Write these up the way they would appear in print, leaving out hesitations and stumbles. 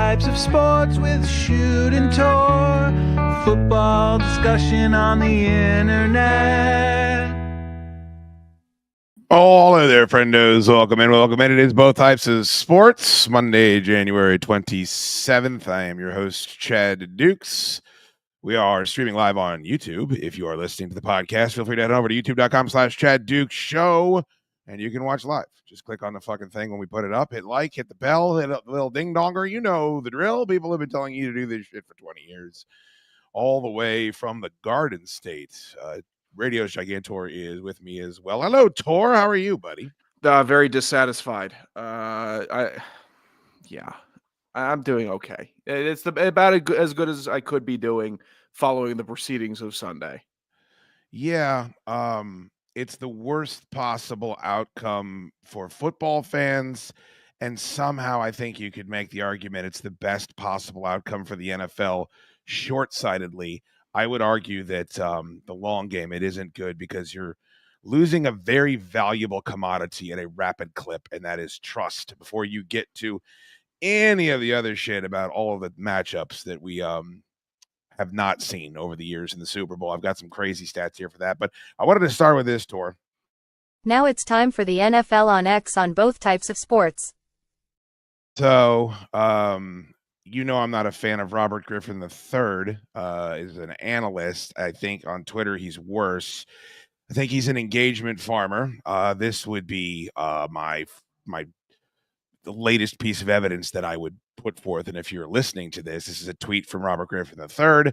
types of sports with shoot and tour. Football discussion on the internet. Oh, hello there, friendos. Welcome in. It is Both Types of Sports, Monday, January 27th. I am your host, Chad Dukes. We are streaming live on YouTube. If you are listening to the podcast, feel free to head over to youtube.com/Chad Dukes Show, and you can watch live. Just click on the fucking thing when we put it up. Hit like, hit the bell, hit a little ding-donger. You know the drill. People have been telling you to do this shit for 20 years. All the way from the Garden State. Radio's Gigantor is with me as well. Hello, Tor. How are you, buddy? Very dissatisfied. I'm doing okay. It's about as good as I could be doing following the proceedings of Sunday. Yeah, it's the worst possible outcome for football fans, and somehow I think you could make the argument it's the best possible outcome for the NFL short-sightedly. I would argue that the long game, it isn't good because you're losing a very valuable commodity at a rapid clip, and that is trust before you get to any of the other shit about all of the matchups that we have not seen over the years in the Super Bowl. I've got some crazy stats here for that, but I wanted to start with this, Tor. Now it's time for the NFL on X on Both Types of Sports. So, you know I'm not a fan of Robert Griffin III as an analyst. I think on Twitter he's worse. I think he's an engagement farmer. This would be the latest piece of evidence that I would put forth. And if you're listening to this is a tweet from Robert Griffin III.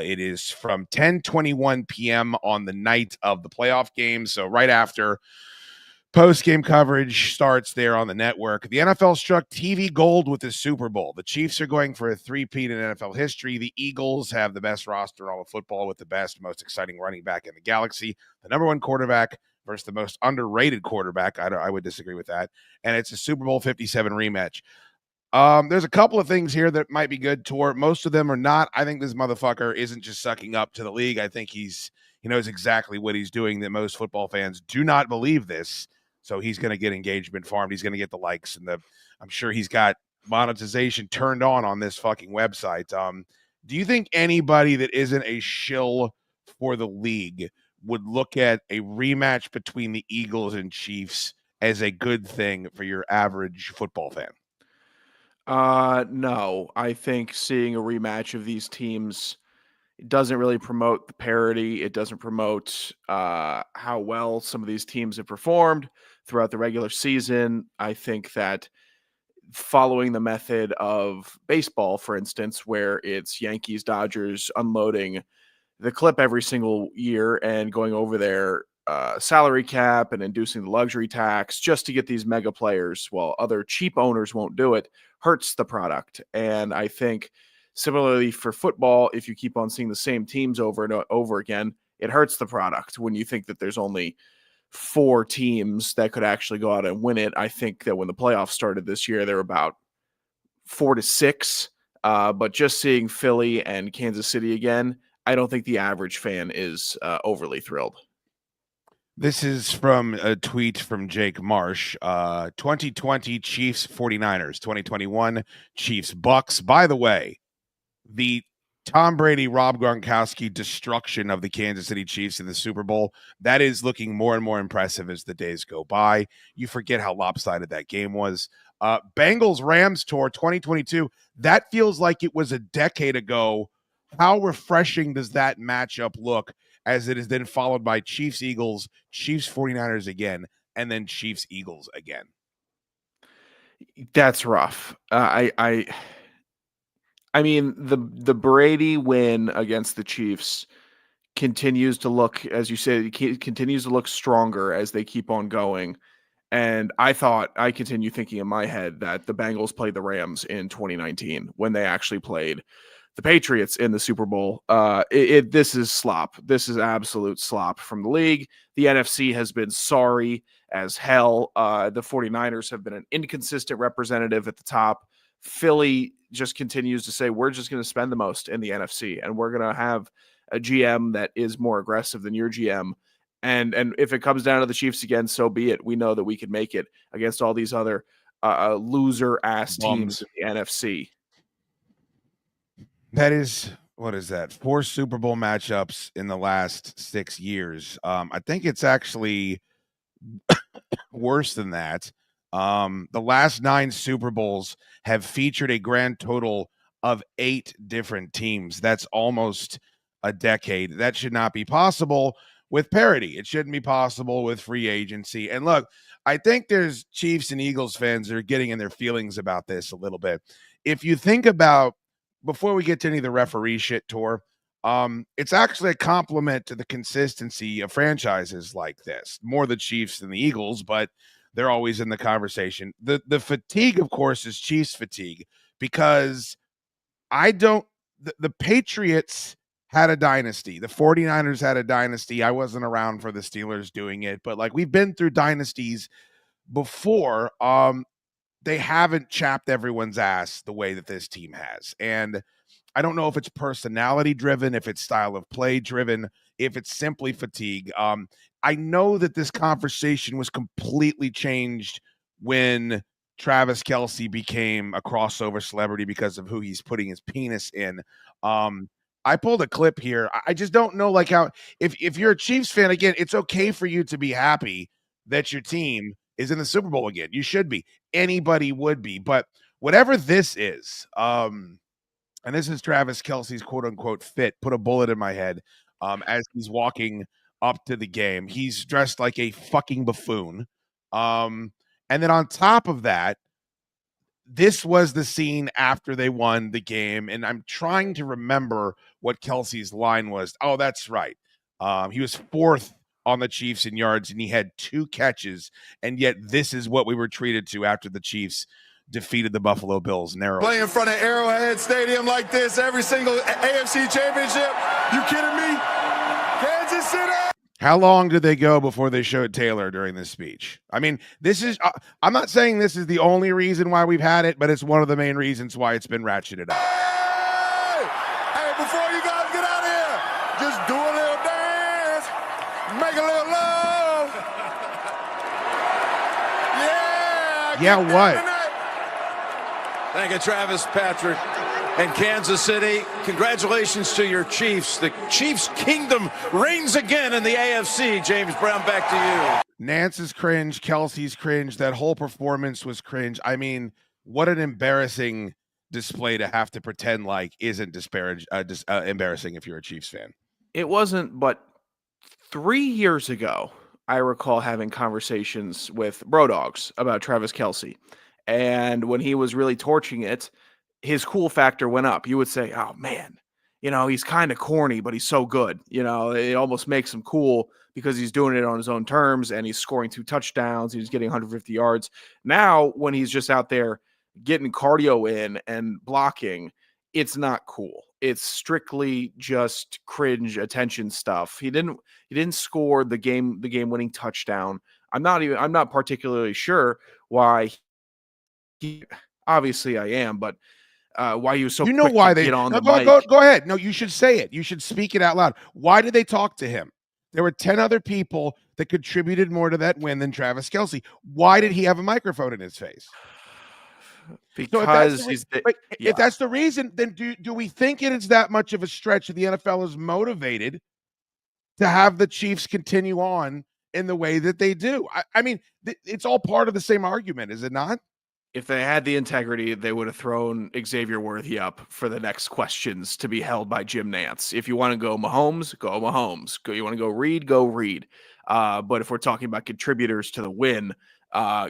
It is from 10:21 p.m. on the night of the playoff game. So right after post-game coverage starts there on the network. The NFL struck TV gold with the Super Bowl. The Chiefs are going for a three-peat in NFL history. The Eagles have the best roster in all of football with the best, most exciting running back in the galaxy. The number one quarterback versus the most underrated quarterback. I would disagree with that. And it's a Super Bowl 57 rematch. There's a couple of things here that might be good, Tor. Most of them are not. I think this motherfucker isn't just sucking up to the league. I think he knows exactly what he's doing, that most football fans do not believe this. So he's going to get engagement farmed. He's going to get the likes, and I'm sure he's got monetization turned on this fucking website. Do you think anybody that isn't a shill for the league would look at a rematch between the Eagles and Chiefs as a good thing for your average football fan? No, I think seeing a rematch of these teams, it doesn't really promote the parity. It doesn't promote how well some of these teams have performed throughout the regular season. I think that following the method of baseball, for instance, where it's Yankees, Dodgers unloading the clip every single year and going over their salary cap and inducing the luxury tax just to get these mega players while other cheap owners won't do it, hurts the product. And I think similarly for football, if you keep on seeing the same teams over and over again, it hurts the product when you think that there's only 4 teams that could actually go out and win it. I think that when the playoffs started this year, there were about 4 to 6. But just seeing Philly and Kansas City again, I don't think the average fan is overly thrilled. This is from a tweet from Jake Marsh. 2020 Chiefs 49ers, 2021 Chiefs Bucks. By the way, the Tom Brady, Rob Gronkowski destruction of the Kansas City Chiefs in the Super Bowl, that is looking more and more impressive as the days go by. You forget how lopsided that game was. Bengals Rams tour 2022, that feels like it was a decade ago. How refreshing does that matchup look as it is then followed by Chiefs Eagles, Chiefs 49ers again, and then Chiefs Eagles again? That's rough. I mean, the Brady win against the Chiefs continues to look, as you said, it continues to look stronger as they keep on going. And I continue thinking in my head that the Bengals played the Rams in 2019 when they actually played the Patriots in the Super Bowl. This is slop. This is absolute slop from the league. The NFC has been sorry as hell. The 49ers have been an inconsistent representative at the top. Philly just continues to say, we're just going to spend the most in the NFC, and we're going to have a GM that is more aggressive than your GM. And if it comes down to the Chiefs again, so be it. We know that we could make it against all these other loser-ass teams in the NFC. That is, what is that? 4 Super Bowl matchups in the last 6 years. I think it's actually worse than that. The last 9 Super Bowls have featured a grand total of 8 different teams. That's almost a decade. That should not be possible with parity. It shouldn't be possible with free agency. And look, I think there's Chiefs and Eagles fans that are getting in their feelings about this a little bit. If you think about, before we get to any of the referee shit, Tor, it's actually a compliment to the consistency of franchises like this, more the Chiefs than the Eagles, but they're always in the conversation. The fatigue, of course, is Chiefs fatigue, because the Patriots had a dynasty. The 49ers had a dynasty. I wasn't around for the Steelers doing it, but like, we've been through dynasties before. They haven't chapped everyone's ass the way that this team has. And I don't know if it's personality driven, if it's style of play driven, if it's simply fatigue. I know that this conversation was completely changed when Travis Kelce became a crossover celebrity because of who he's putting his penis in. I pulled a clip here. I just don't know, like, how, if you're a Chiefs fan, again, it's okay for you to be happy that your team is in the Super Bowl again. You should be. Anybody would be. But whatever this is, and this is Travis Kelce's quote unquote fit, put a bullet in my head, as he's walking up to the game. He's dressed like a fucking buffoon. And then on top of that, this was the scene after they won the game. And I'm trying to remember what Kelce's line was. Oh, that's right. He was 4th on the Chiefs in yards, and he had 2 catches. And yet this is what we were treated to after the Chiefs defeated the Buffalo Bills narrowly. Play in front of Arrowhead Stadium like this every single AFC championship. You kidding me? Kansas City. How long did they go before they showed Taylor during this speech? I mean, this is, I'm not saying this is the only reason why we've had it, but it's one of the main reasons why it's been ratcheted up. Hey, before you guys get out of here, just do a little dance, make a little love. Yeah, what? Thank you, Travis Patrick. And Kansas City, congratulations to your Chiefs. The Chiefs' kingdom reigns again in the AFC. James Brown, back to you. Nance is cringe. Kelce's cringe. That whole performance was cringe. I mean, what an embarrassing display to have to pretend like isn't embarrassing if you're a Chiefs fan. It wasn't, but 3 years ago, I recall having conversations with Bro Dogs about Travis Kelce. And when he was really torching it, his cool factor went up. You would say, oh man, he's kind of corny, but he's so good. It almost makes him cool because he's doing it on his own terms and he's scoring 2 touchdowns. He's getting 150 yards. Now, when he's just out there getting cardio in and blocking, it's not cool. It's strictly just cringe attention stuff. He didn't score the game winning touchdown. I'm not particularly sure why he, obviously I am, but why he was so quick why to they get on the go, mic. go ahead. No, you should say it. You should speak it out loud. Why did they talk to him? There were 10 other people that contributed more to that win than Travis Kelce. Why did he have a microphone in his face? Because if that's the reason, then do we think it is that much of a stretch that the NFL is motivated to have the Chiefs continue on in the way that they do? I mean, it's all part of the same argument, is it not? If they had the integrity, they would have thrown Xavier Worthy up for the next questions to be held by Jim Nance. If you want to go Mahomes, go Mahomes. You want to go Reed, go Reed. But if we're talking about contributors to the win,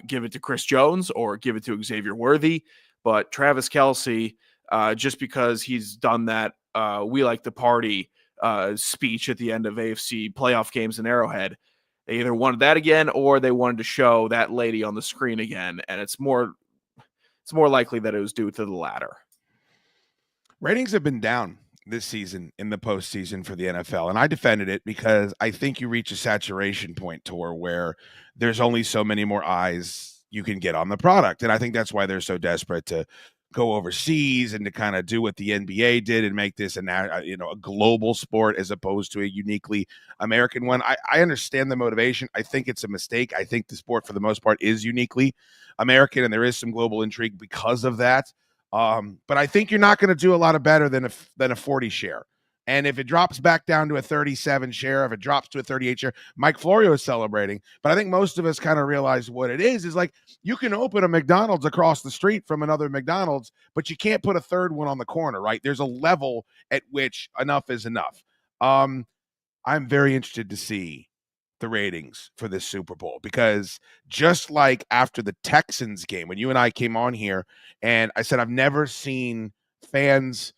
give it to Chris Jones or give it to Xavier Worthy. But Travis Kelce, just because he's done that "We Like the Party" speech at the end of AFC playoff games in Arrowhead, they either wanted that again or they wanted to show that lady on the screen again. And it's more likely that it was due to the latter. Ratings have been down this season in the postseason for the NFL, and I defended it because I think you reach a saturation point, Tor, where there's only so many more eyes you can get on the product, and I think that's why they're so desperate to go overseas and to kind of do what the NBA did and make this a global sport as opposed to a uniquely American one. I understand the motivation. I think it's a mistake. I think the sport for the most part is uniquely American, and there is some global intrigue because of that. But I think you're not going to do a lot of better than a 40 share. And if it drops back down to a 37 share, if it drops to a 38 share, Mike Florio is celebrating. But I think most of us kind of realize what it is like you can open a McDonald's across the street from another McDonald's, but you can't put a third one on the corner, right? There's a level at which enough is enough. I'm very interested to see the ratings for this Super Bowl, because just like after the Texans game, when you and I came on here and I said, I've never seen fans,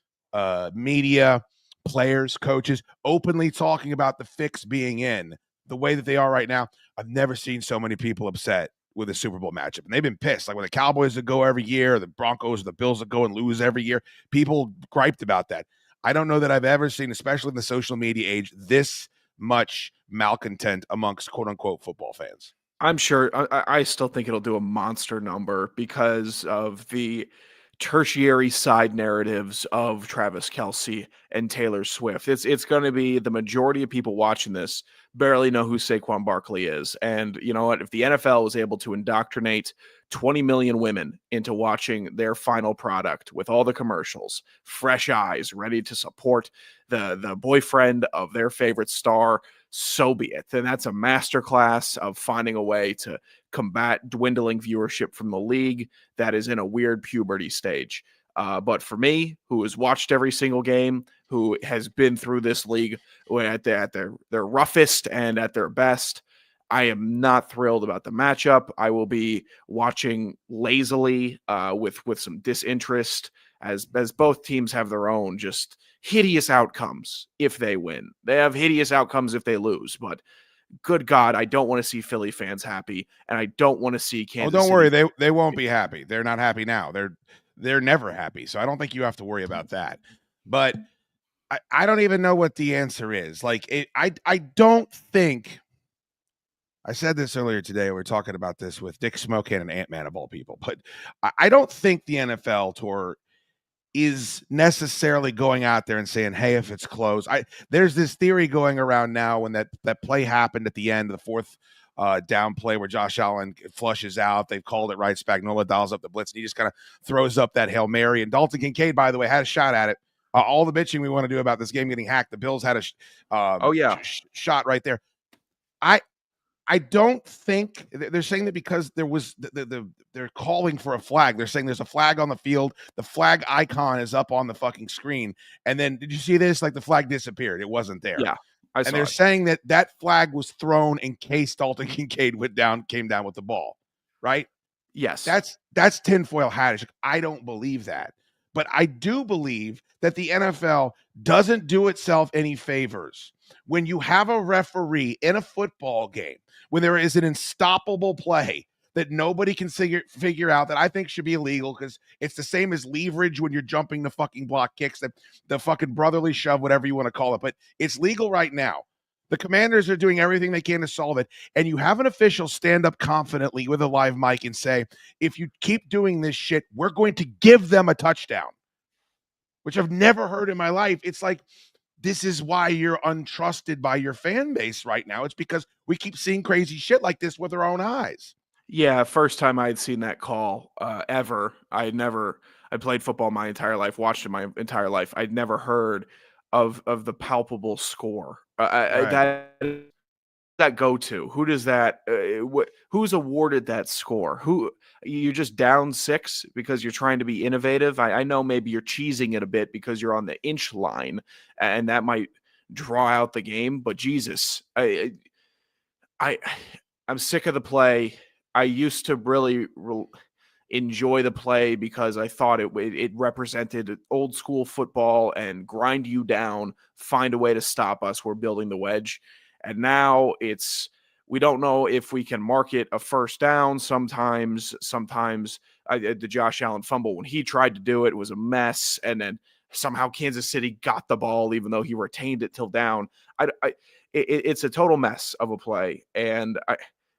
media, players, coaches openly talking about the fix being in the way that they are right now. I've never seen so many people upset with a Super Bowl matchup. And they've been pissed. Like when the Cowboys would go every year, the Broncos, the Bills would go and lose every year. People griped about that. I don't know that I've ever seen, especially in the social media age, this much malcontent amongst quote unquote football fans. I'm sure. I still think it'll do a monster number because of the tertiary side narratives of Travis Kelce and Taylor Swift. It's going to be the majority of people watching this barely know who Saquon Barkley is. And you know what? If the NFL was able to indoctrinate 20 million women into watching their final product with all the commercials, fresh eyes, ready to support the boyfriend of their favorite star, so be it. Then that's a masterclass of finding a way to combat dwindling viewership from the league that is in a weird puberty stage. But for me, who has watched every single game, who has been through this league at their roughest and at their best, I am not thrilled about the matchup. I will be watching lazily with some disinterest as both teams have their own just hideous outcomes if they win. They have hideous outcomes if they lose, but good God, I don't want to see Philly fans happy, and I don't want to see Kansas Don't City. worry, they won't be happy. They're not happy now. They're never happy, so I don't think you have to worry about that. But I don't even know what the answer is. Like, I don't think. I said this earlier today. We were talking about this with Dick Smokehan and Ant-Man of all people, but I don't think the NFL tour is necessarily going out there and saying, hey, if it's close. There's this theory going around now when that play happened at the end of the fourth down play where Josh Allen flushes out. They've called it right. Spagnuolo dials up the blitz, and he just kind of throws up that Hail Mary. And Dalton Kincaid, by the way, had a shot at it. All the bitching we want to do about this game getting hacked, the Bills had a shot right there. I don't think they're saying that because there was they're calling for a flag. They're saying there's a flag on the field. The flag icon is up on the fucking screen. And then did you see this? Like the flag disappeared. It wasn't there. Yeah. And they're saying that flag was thrown in case Dalton Kincaid came down with the ball. Right? Yes. That's tinfoil hatish. I don't believe that. But I do believe that the NFL doesn't do itself any favors when you have a referee in a football game, when there is an unstoppable play that nobody can figure out that I think should be illegal because it's the same as leverage when you're jumping the fucking block kicks, the fucking brotherly shove, whatever you want to call it. But it's legal right now. The Commanders are doing everything they can to solve it. And you have an official stand up confidently with a live mic and say, if you keep doing this shit, we're going to give them a touchdown, which I've never heard in my life. It's like, this is why you're untrusted by your fan base right now. It's because we keep seeing crazy shit like this with our own eyes. Yeah, first time I had seen that call ever. I played football my entire life, watched it my entire life. I'd never heard of the palpable score. Right. That go to? Who does that? Who's awarded that score? Who you're just down 6 because you're trying to be innovative? I know maybe you're cheesing it a bit because you're on the inch line, and that might draw out the game. But Jesus, I'm sick of the play. I used to really enjoy the play because I thought it represented old school football and grind you down, find a way to stop us. We're building the wedge. And now we don't know if we can market a first down. Sometimes the Josh Allen fumble, when he tried to do it, was a mess. And then somehow Kansas City got the ball, even though he retained it till down. It's a total mess of a play. And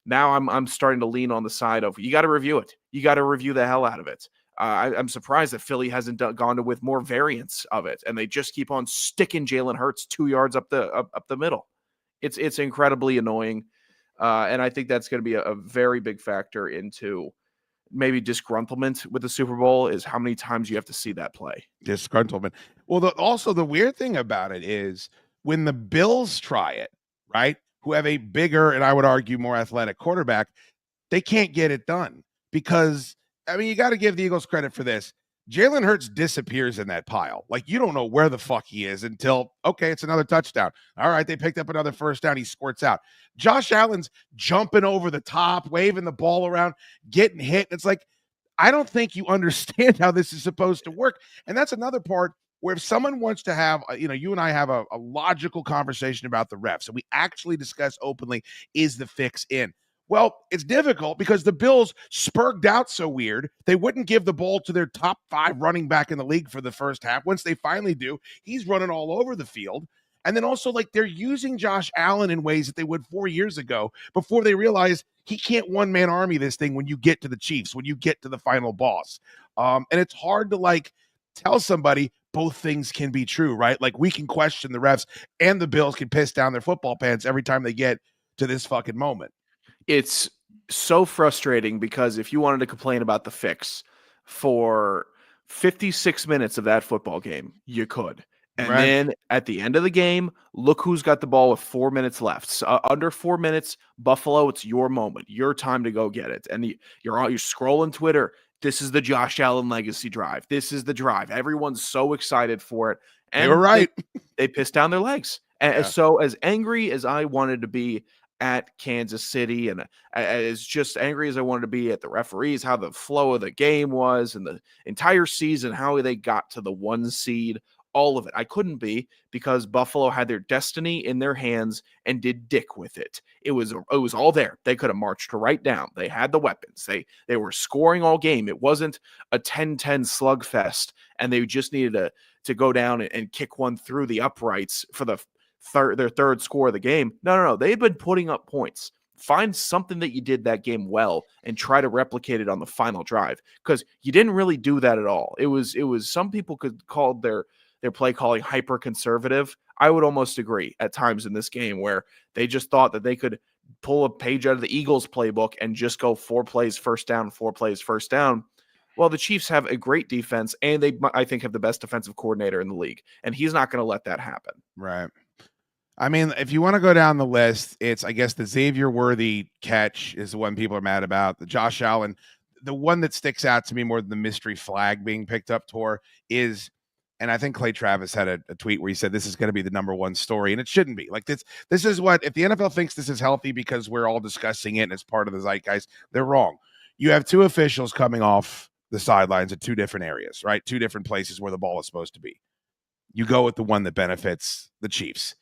now I'm starting to lean on the side of, you got to review it. You got to review the hell out of it. I'm surprised that Philly hasn't gone with more variants of it. And they just keep on sticking Jalen Hurts 2 yards up the middle. It's incredibly annoying, and I think that's going to be a very big factor into maybe disgruntlement with the Super Bowl is how many times you have to see that play. Disgruntlement. Well, also the weird thing about it is when the Bills try it, right, who have a bigger and I would argue more athletic quarterback, they can't get it done because, I mean, you got to give the Eagles credit for this. Jalen Hurts disappears in that pile. Like, you don't know where the fuck he is until, okay, it's another touchdown. All right, they picked up another first down. He squirts out. Josh Allen's jumping over the top, waving the ball around, getting hit. It's like, I don't think you understand how this is supposed to work. And that's another part where if someone wants to have, you and I have a logical conversation about the refs, and we actually discuss openly, is the fix in? Well, it's difficult because the Bills spurged out so weird. They wouldn't give the ball to their top 5 running back in the league for the first half. Once they finally do, he's running all over the field. And then also, like, they're using Josh Allen in ways that they would 4 years ago before they realize he can't one-man army this thing when you get to the Chiefs, when you get to the final boss. And it's hard to, like, tell somebody both things can be true, right? Like, we can question the refs and the Bills can piss down their football pants every time they get to this fucking moment. It's so frustrating because if you wanted to complain about the fix for 56 minutes of that football game, you could. And then at the end of the game, look who's got the ball with 4 minutes left. So, under 4 minutes, Buffalo, it's your moment, your time to go get it. And you're scrolling Twitter. This is the Josh Allen legacy drive. This is the drive. Everyone's so excited for it. And they were right. They pissed down their legs. And so as angry as I wanted to be at Kansas City and as just angry as I wanted to be at the referees, how the flow of the game was and the entire season, how they got to the 1 seed, all of it. I couldn't be because Buffalo had their destiny in their hands and did dick with it. It was all there. They could have marched right down. They had the weapons. They were scoring all game. It wasn't a 10-10 slugfest and they just needed to go down and kick one through the uprights for their third score of the game. No. They had been putting up points. Find something that you did that game well and try to replicate it on the final drive because you didn't really do that at all. It was some people could call their play calling hyper conservative. I would almost agree at times in this game where they just thought that they could pull a page out of the Eagles playbook and just go 4 plays first down, 4 plays first down. Well, the Chiefs have a great defense and they, I think, have the best defensive coordinator in the league, and he's not going to let that happen. Right. I mean, if you want to go down the list, it's, I guess, the Xavier Worthy catch is the one people are mad about. The Josh Allen, the one that sticks out to me more than the mystery flag being picked up Tor is, and I think Clay Travis had a tweet where he said this is going to be the number 1 story, and it shouldn't be. Like, this is what, if the NFL thinks this is healthy because we're all discussing it and it's part of the zeitgeist, they're wrong. You have 2 officials coming off the sidelines at 2 different areas, right? 2 different places where the ball is supposed to be. You go with the one that benefits the Chiefs.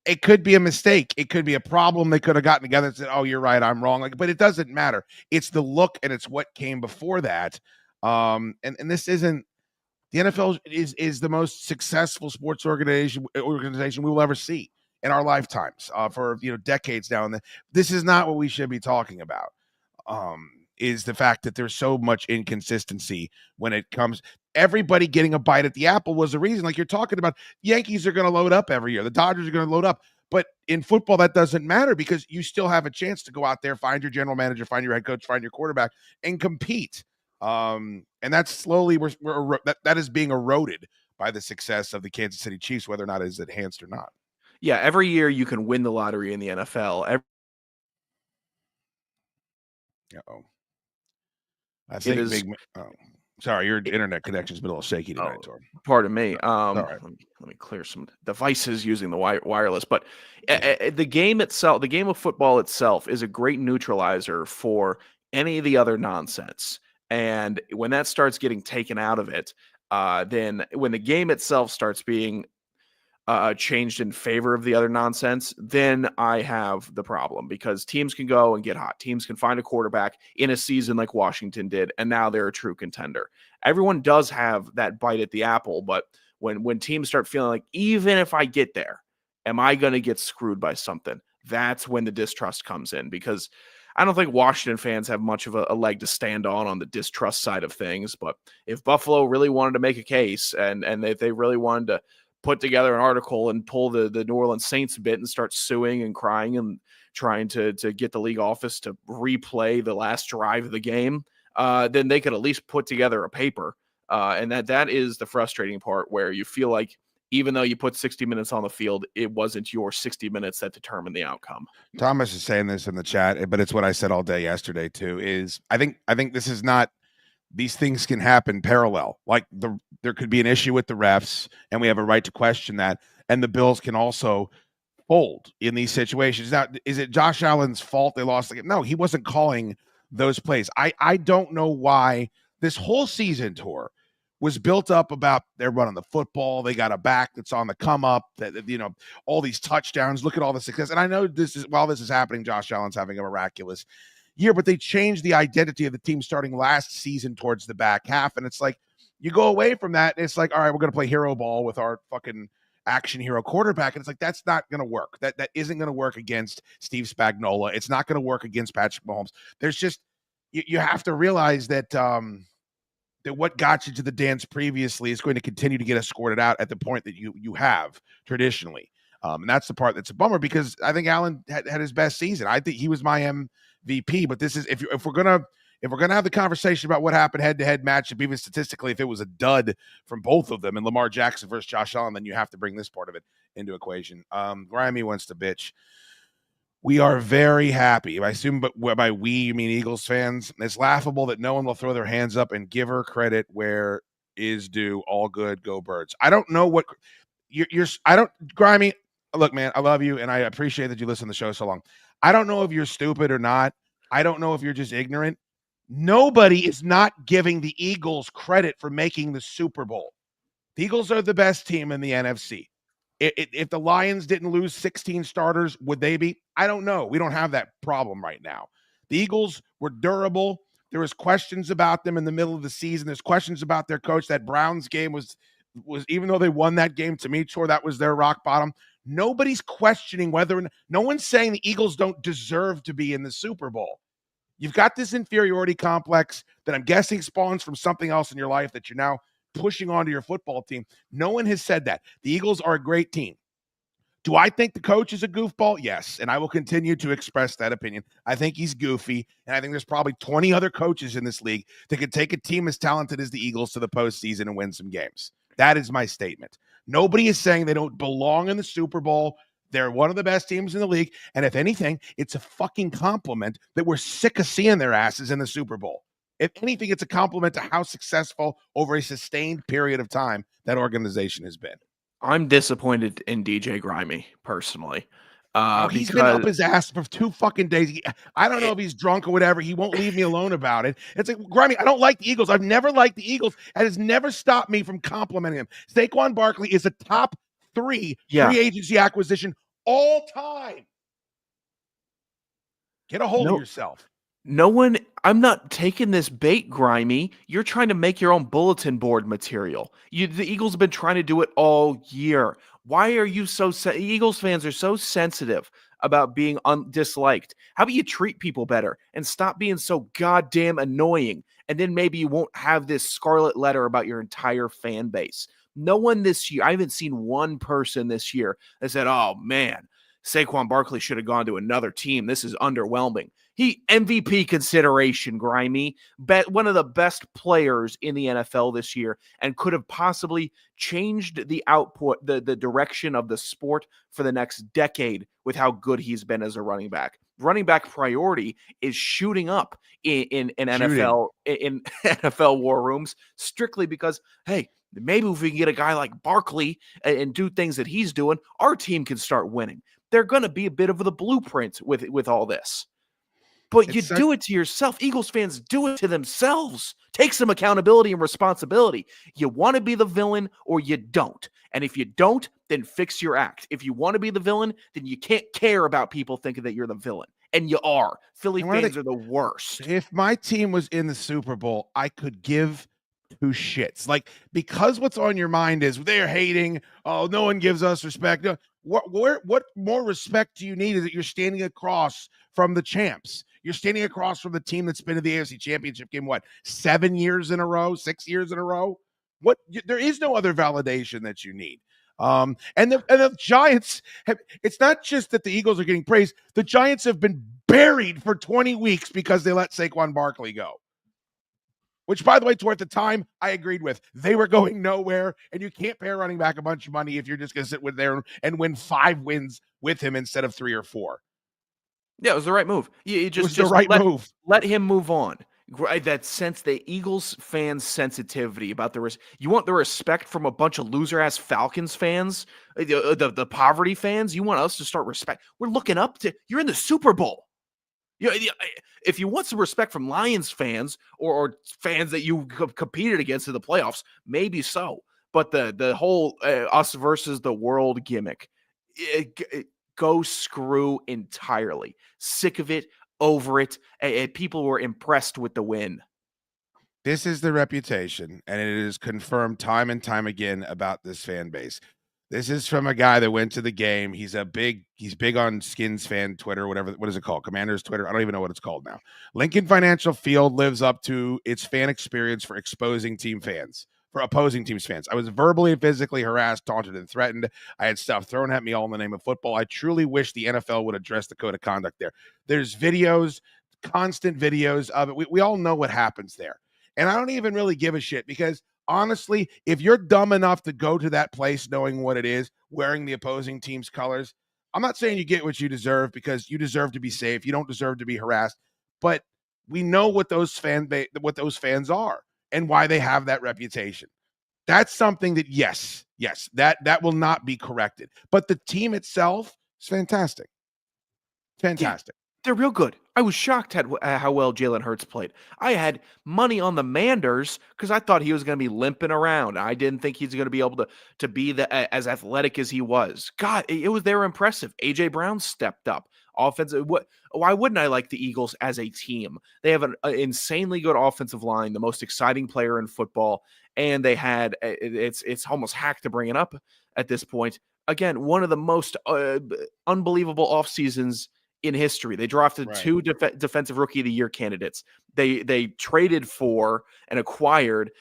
It could be a mistake. It could be a problem. They could have gotten together and said, oh, you're right, I'm wrong. Like, but it doesn't matter. It's the look and it's what came before that. And this isn't, the NFL is the most successful sports organization we will ever see in our lifetimes for decades now. And this is not what we should be talking about. Is the fact that there's so much inconsistency when it comes. Everybody getting a bite at the apple was the reason. Like you're talking about, Yankees are going to load up every year. The Dodgers are going to load up. But in football, that doesn't matter because you still have a chance to go out there, find your general manager, find your head coach, find your quarterback, and compete. And that's slowly that is being eroded by the success of the Kansas City Chiefs, whether or not it is enhanced or not. Yeah, every year you can win the lottery in the NFL. I think sorry, your internet connection's been a little shaky tonight, Tor. Pardon me. Right. Let me clear some devices using the wireless. But the game itself, the game of football itself, is a great neutralizer for any of the other nonsense. And when that starts getting taken out of it, then when the game itself starts being changed in favor of the other nonsense, then I have the problem because teams can go and get hot. Teams can find a quarterback in a season like Washington did, and now they're a true contender. Everyone does have that bite at the apple, but when teams start feeling like, even if I get there, am I going to get screwed by something? That's when the distrust comes in because I don't think Washington fans have much of a leg to stand on the distrust side of things. But if Buffalo really wanted to make a case and if they really wanted to put together an article and pull the New Orleans Saints a bit and start suing and crying and trying to get the league office to replay the last drive of the game, then they could at least put together a paper. And that is the frustrating part, where you feel like even though you put 60 minutes on the field, it wasn't your 60 minutes that determined the outcome. Thomas is saying this in the chat, but it's what I said all day yesterday too, is I think this is not, these things can happen parallel. Like there could be an issue with the refs and we have a right to question that. And the Bills can also fold in these situations. Now, is it Josh Allen's fault they lost the game? No, he wasn't calling those plays. I don't know why this whole season tour was built up about they're running the football. They got a back that's on the come up, that, all these touchdowns. Look at all the success. And I know while this is happening, Josh Allen's having a miraculous year, but they changed the identity of the team starting last season towards the back half. And it's like, you go away from that. And it's like, all right, we're going to play hero ball with our fucking action hero quarterback. And it's like, that's not going to work. That isn't going to work against Steve Spagnuolo. It's not going to work against Patrick Mahomes. There's just, you have to realize that, that what got you to the dance previously is going to continue to get escorted out at the point that you have traditionally. And that's the part that's a bummer, because I think Allen had his best season. I think he was my MVP, but this is, if we're going to have the conversation about what happened head-to-head matchup, even statistically, if it was a dud from both of them and Lamar Jackson versus Josh Allen, then you have to bring this part of it into equation. Grimy wants to bitch. We are very happy. I assume, but by we, you mean Eagles fans. It's laughable that no one will throw their hands up and give her credit where is due. All good, go Birds. I don't know what I don't, Grimy, look, man, I love you, and I appreciate that you listen to the show so long. I don't know if you're stupid or not. I don't know if you're just ignorant. Nobody is not giving the Eagles credit for making the Super Bowl. The Eagles are the best team in the NFC. If the Lions didn't lose 16 starters, would they be? I don't know. We don't have that problem right now. The Eagles were durable. There was questions about them in the middle of the season. There's questions about their coach. That Browns game was even though they won that game, to me, sure, that was their rock bottom. Nobody's questioning no one's saying the Eagles don't deserve to be in the Super Bowl. You've got this inferiority complex that I'm guessing spawns from something else in your life that you're now pushing onto your football team. No one has said that. The Eagles are a great team. Do I think the coach is a goofball? Yes, and I will continue to express that opinion. I think he's goofy, and I think there's probably 20 other coaches in this league that could take a team as talented as the Eagles to the postseason and win some games. That is my statement. Nobody is saying they don't belong in the Super Bowl. They're one of the best teams in the league, and if anything, it's a fucking compliment that we're sick of seeing their asses in the Super Bowl. If anything, it's a compliment to how successful over a sustained period of time that organization has been. I'm disappointed in DJ Grimy personally. He's been up his ass for 2 fucking days. I don't know if he's drunk or whatever. He won't leave me alone about it. It's like, Grimy, I don't like the Eagles. I've never liked the Eagles. It has never stopped me from complimenting him. Saquon Barkley is a top 3 free agency acquisition all time. Get a hold of yourself. I'm not taking this bait, Grimy. You're trying to make your own bulletin board material. The Eagles have been trying to do it all year. Why are you Eagles fans are so sensitive about being disliked? How about you treat people better and stop being so goddamn annoying? And then maybe you won't have this scarlet letter about your entire fan base. No one this year, I haven't seen one person this year that said, oh man, Saquon Barkley should have gone to another team. This is underwhelming. He MVP consideration, Grimy, one of the best players in the NFL this year, and could have possibly changed the output, the direction of the sport for the next decade with how good he's been as a running back. Running back priority is shooting up in NFL war rooms, strictly because, hey, maybe if we can get a guy like Barkley and do things that he's doing, our team can start winning. They're going to be a bit of the blueprint with all this. But you do it to yourself. Eagles fans do it to themselves. Take some accountability and responsibility. You want to be the villain or you don't. And if you don't, then fix your act. If you want to be the villain, then you can't care about people thinking that you're the villain. And you are. Philly fans are the worst. If my team was in the Super Bowl, I could give 2 shits. Like, because what's on your mind is they're hating. Oh, no one gives us respect. No, what more respect do you need? Is that you're standing across from the champs? You're standing across from the team that's been to the AFC Championship game, 7 years in a row, 6 years in a row? There is no other validation that you need. And the Giants it's not just that the Eagles are getting praised. The Giants have been buried for 20 weeks because they let Saquon Barkley go. which, by the way, toward the time, I agreed with. They were going nowhere, and you can't pay a running back a bunch of money if you're just going to sit with there and win 5 wins with him instead of 3 or 4. Yeah, it was the right move. You just, It was the right move. Let him move on. That sense, the Eagles fans' sensitivity about you want the respect from a bunch of loser ass Falcons fans, the poverty fans. You want us to start respect. We're looking up to. You're in the Super Bowl. If you want some respect from Lions fans or fans that you competed against in the playoffs, maybe so. But the whole us versus the world gimmick, go screw entirely. Sick of it, over it. People were impressed with the win. This is the reputation, and it is confirmed time and time again about this fan base. This is from a guy that went to the game. He's big on Skins fan Twitter, whatever. What is it called? Commanders Twitter. I don't even know what it's called now. Lincoln Financial Field lives up to its fan experience for opposing teams' fans. I was verbally and physically harassed, taunted, and threatened. I had stuff thrown at me all in the name of football. I truly wish the NFL would address the code of conduct there. There's videos, constant videos of it. We all know what happens there. And I don't even really give a shit because honestly, if you're dumb enough to go to that place knowing what it is, wearing the opposing team's colors, I'm not saying you get what you deserve because you deserve to be safe. You don't deserve to be harassed. But we know what those fans are and why they have that reputation. That's something that, yes, that will not be corrected. But the team itself is fantastic. Fantastic. Yeah, they're real good. I was shocked at how well Jalen Hurts played. I had money on the Manders because I thought he was going to be limping around. I didn't think he's going to be able to be as athletic as he was. God, they were impressive. A.J. Brown stepped up. Offensive. Why wouldn't I like the Eagles as a team? They have an insanely good offensive line, the most exciting player in football, and they had it's almost hack to bring it up at this point. Again, one of the most unbelievable off seasons in history. They drafted 2 defensive rookie of the year candidates. They traded for and acquired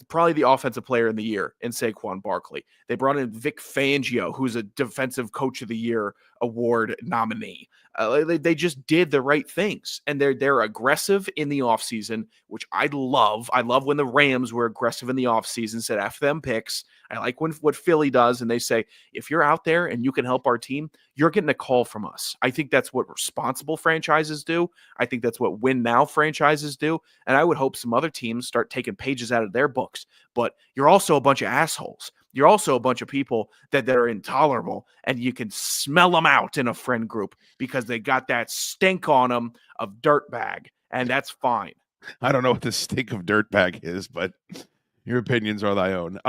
probably the offensive player in the year in Saquon Barkley. They brought in Vic Fangio, who's a defensive coach of the year award nominee. They just did the right things, and they're aggressive in the offseason, which I love. I love when the Rams were aggressive in the offseason, said F them picks. I like what Philly does, and they say, if you're out there and you can help our team, you're getting a call from us. I think that's what responsible franchises do. I think that's what win now franchises do, and I would hope some other teams start taking pages out of their books. But you're also a bunch of assholes. You're also a bunch of people that are intolerable, and you can smell them out in a friend group because they got that stink on them of dirtbag, and that's fine. I don't know what the stink of dirtbag is, but your opinions are thy own.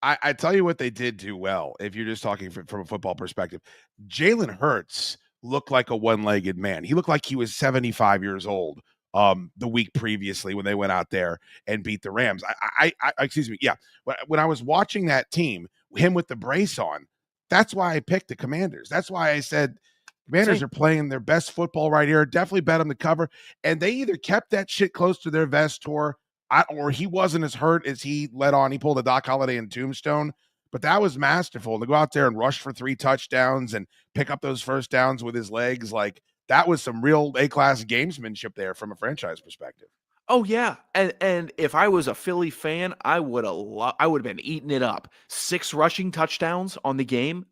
I tell you what they did do well, if you're just talking from a football perspective. Jalen Hurts looked like a one-legged man. He looked like he was 75 years old the week previously when they went out there and beat the Rams. Excuse me. Yeah. When I was watching that team, him with the brace on, that's why I picked the Commanders. That's why I said Commanders are playing their best football right here. Definitely bet them to cover. And they either kept that shit close to their vest or he wasn't as hurt as he let on. He pulled a Doc Holliday and Tombstone, but that was masterful to go out there and rush for 3 touchdowns and pick up those first downs with his legs. Like, that was some real A-class gamesmanship there from a franchise perspective. Oh yeah, and if I was a Philly fan, I would have been eating it up. 6 rushing touchdowns on the game.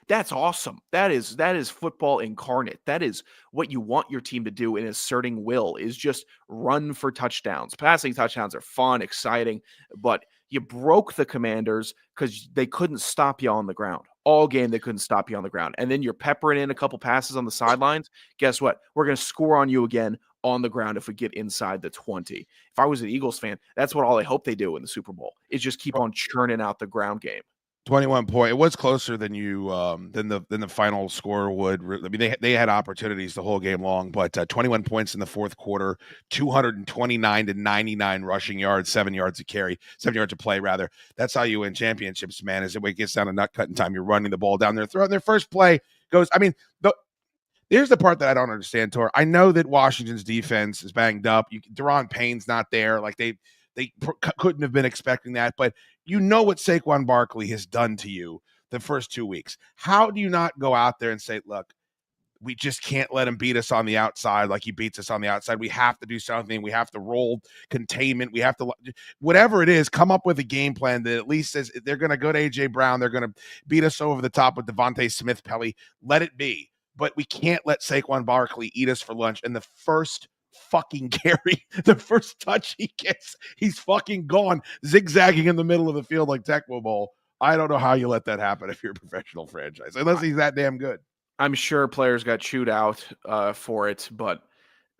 That's awesome. That is football incarnate. That is what you want your team to do in asserting will, is just run for touchdowns. Passing touchdowns are fun, exciting, but you broke the Commanders because they couldn't stop you on the ground. All game, they couldn't stop you on the ground. And then you're peppering in a couple passes on the sidelines. Guess what? We're going to score on you again on the ground if we get inside the 20. If I was an Eagles fan, that's what all I hope they do in the Super Bowl, is just keep on churning out the ground game. 21 point. It was closer than than the final score would. I mean, they had opportunities the whole game long, but 21 points in the fourth quarter, 229 to 99 rushing yards, 7 yards of play rather. That's how you win championships, man. As it gets down to nut cutting time, you're running the ball down there, throwing their first play goes. I mean, here's the part that I don't understand, Tor. I know that Washington's defense is banged up. Daron Payne's not there. Like they couldn't have been expecting that, but you know what Saquon Barkley has done to you the first 2 weeks. How do you not go out there and say, look, we just can't let him beat us on the outside like he beats us on the outside. We have to do something. We have to roll containment. We have to, whatever it is, come up with a game plan that at least says they're going to go to A.J. Brown. They're going to beat us over the top with Devontae Smith, Pelly. Let it be. But we can't let Saquon Barkley eat us for lunch. And the first fucking carry, the first touch he gets, he's fucking gone, zigzagging in the middle of the field like Tecmo Bowl. I don't know how you let that happen if you're a professional franchise, unless he's that damn good. I'm sure players got chewed out for it, but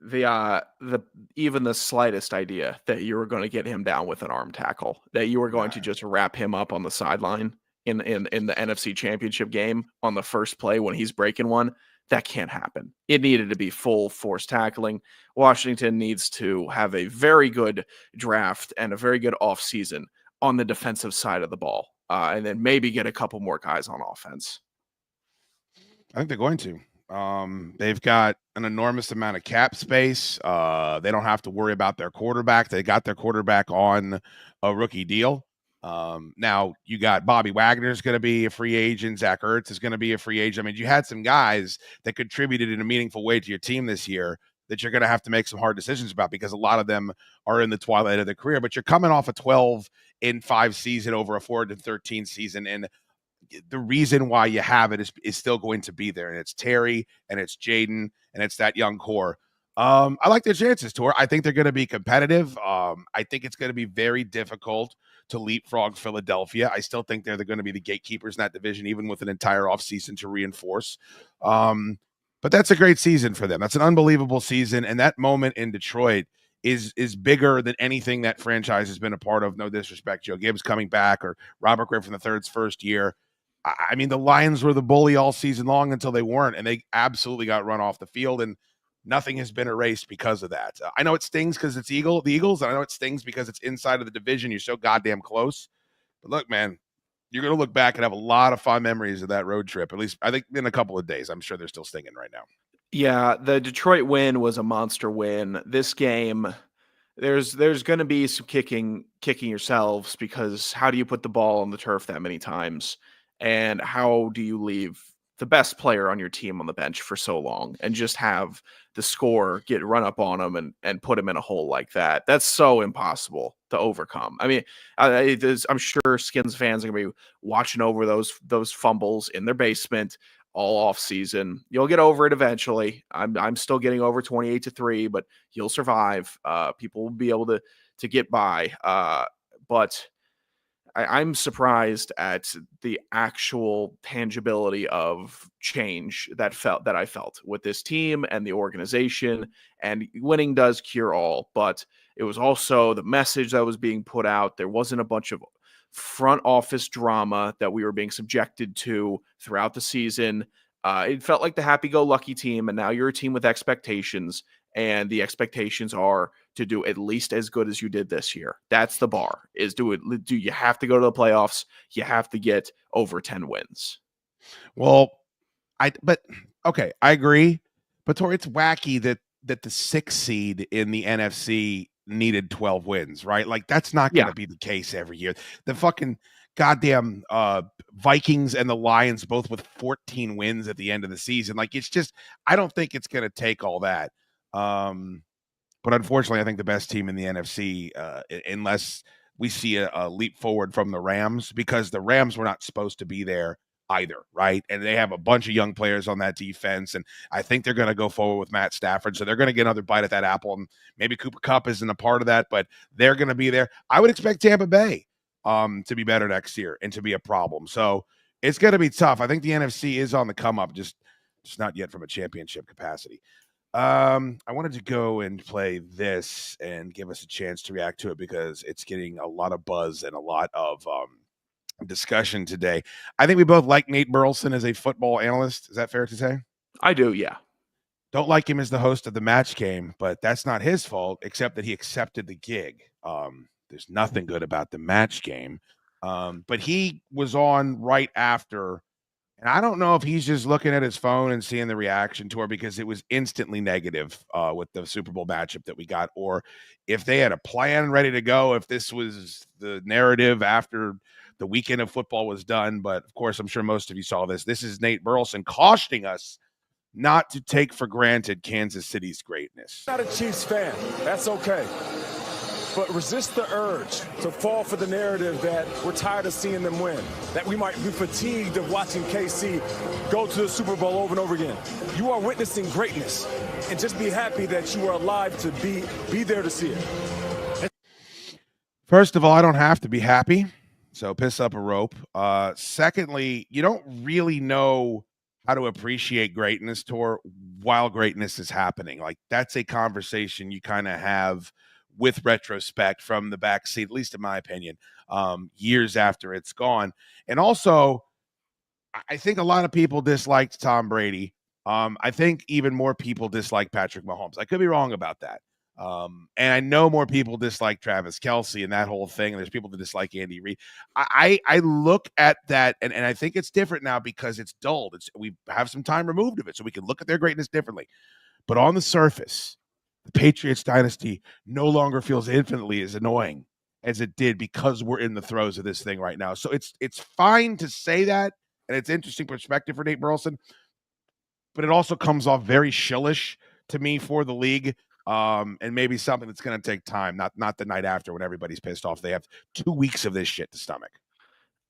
the even the slightest idea that you were going to get him down with an arm tackle, that you were going to just wrap him up on the sideline in the NFC Championship game on the first play when he's breaking one, that can't happen. It needed to be full force tackling. Washington needs to have a very good draft and a very good offseason on the defensive side of the ball, and then maybe get a couple more guys on offense. I think they're going to. They've got an enormous amount of cap space. They don't have to worry about their quarterback. They got their quarterback on a rookie deal. Now you got Bobby Wagner's going to be a free agent. Zach Ertz is going to be a free agent. I mean, you had some guys that contributed in a meaningful way to your team this year that you're going to have to make some hard decisions about because a lot of them are in the twilight of their career. But you're coming off a 12-5 season over a 4-13 season, and the reason why you have it is still going to be there, and it's Terry and it's Jaden and it's that young core. I like their chances, Tor. I think they're going to be competitive. I think it's going to be very difficult to leapfrog Philadelphia. I still think they're going to be the gatekeepers in that division, even with an entire offseason to reinforce. But that's a great season for them. That's an unbelievable season, and that moment in Detroit is bigger than anything that franchise has been a part of. No disrespect, Joe Gibbs coming back or Robert Griffin III's first year. I mean, the Lions were the bully all season long until they weren't, and they absolutely got run off the field, and nothing has been erased because of that. I know it stings because it's the Eagles, and I know it stings because it's inside of the division. You're so goddamn close. But look, man, you're going to look back and have a lot of fun memories of that road trip, at least I think in a couple of days. I'm sure they're still stinging right now. Yeah, the Detroit win was a monster win. This game, there's going to be some kicking yourselves, because how do you put the ball on the turf that many times? And how do you leave the best player on your team on the bench for so long and just have the score get run up on him and put him in a hole like that? That's so impossible to overcome. I mean, I'm sure Skins fans are going to be watching over those fumbles in their basement all off season. You'll get over it eventually. I'm still getting over 28-3, but you'll survive. People will be able to get by. But I'm surprised at the actual tangibility of change that I felt with this team and the organization. And winning does cure all, but it was also the message that was being put out. There wasn't a bunch of front office drama that we were being subjected to throughout the season. It felt like the happy-go-lucky team, and now you're a team with expectations, and the expectations are to do at least as good as you did this year. That's the bar. Do you have to go to the playoffs? You have to get over 10 wins. Well, I agree. But Tori, it's wacky that the 6th seed in the NFC needed 12 wins, right? Like, that's not going to be the case every year. The fucking goddamn Vikings and the Lions both with 14 wins at the end of the season. Like, it's just, I don't think it's going to take all that. But unfortunately, I think the best team in the NFC, unless we see a leap forward from the Rams, because the Rams were not supposed to be there either, right? And they have a bunch of young players on that defense, and I think they're going to go forward with Matt Stafford, so they're going to get another bite at that apple, and maybe Cooper Kupp isn't a part of that, but they're going to be there. I would expect Tampa Bay to be better next year and to be a problem. So it's going to be tough. I think the NFC is on the come up, just not yet from a championship capacity. I wanted to go and play this and give us a chance to react to it because it's getting a lot of buzz and a lot of discussion today. I think we both like Nate Burleson as a football analyst. Is that fair to say? I do, yeah. Don't like him as the host of the Match Game, but that's not his fault, except that he accepted the gig. There's nothing good about the Match Game. But he was on right after. And I don't know if he's just looking at his phone and seeing the reaction to her because it was instantly negative with the Super Bowl matchup that we got, or if they had a plan ready to go, if this was the narrative after the weekend of football was done. But, of course, I'm sure most of you saw this. This is Nate Burleson cautioning us not to take for granted Kansas City's greatness. Not a Chiefs fan. That's okay. But resist the urge to fall for the narrative that we're tired of seeing them win, that we might be fatigued of watching KC go to the Super Bowl over and over again. You are witnessing greatness, and just be happy that you are alive to be there to see it. First of all, I don't have to be happy, so piss up a rope. Secondly, you don't really know how to appreciate greatness, Tor, while greatness is happening. Like, that's a conversation you kind of have with retrospect from the backseat, at least in my opinion, years after it's gone. And also, I think a lot of people disliked Tom Brady. I think even more people dislike Patrick Mahomes. I could be wrong about that. And I know more people dislike Travis Kelce and that whole thing. And there's people that dislike Andy Reid. I look at that, and I think it's different now because it's dulled. We have some time removed of it, so we can look at their greatness differently. But on the surface, the Patriots dynasty no longer feels infinitely as annoying as it did because we're in the throes of this thing right now. So it's fine to say that, and it's interesting perspective for Nate Burleson, but it also comes off very shillish to me for the league, and maybe something that's going to take time, not the night after when everybody's pissed off. They have 2 weeks of this shit to stomach.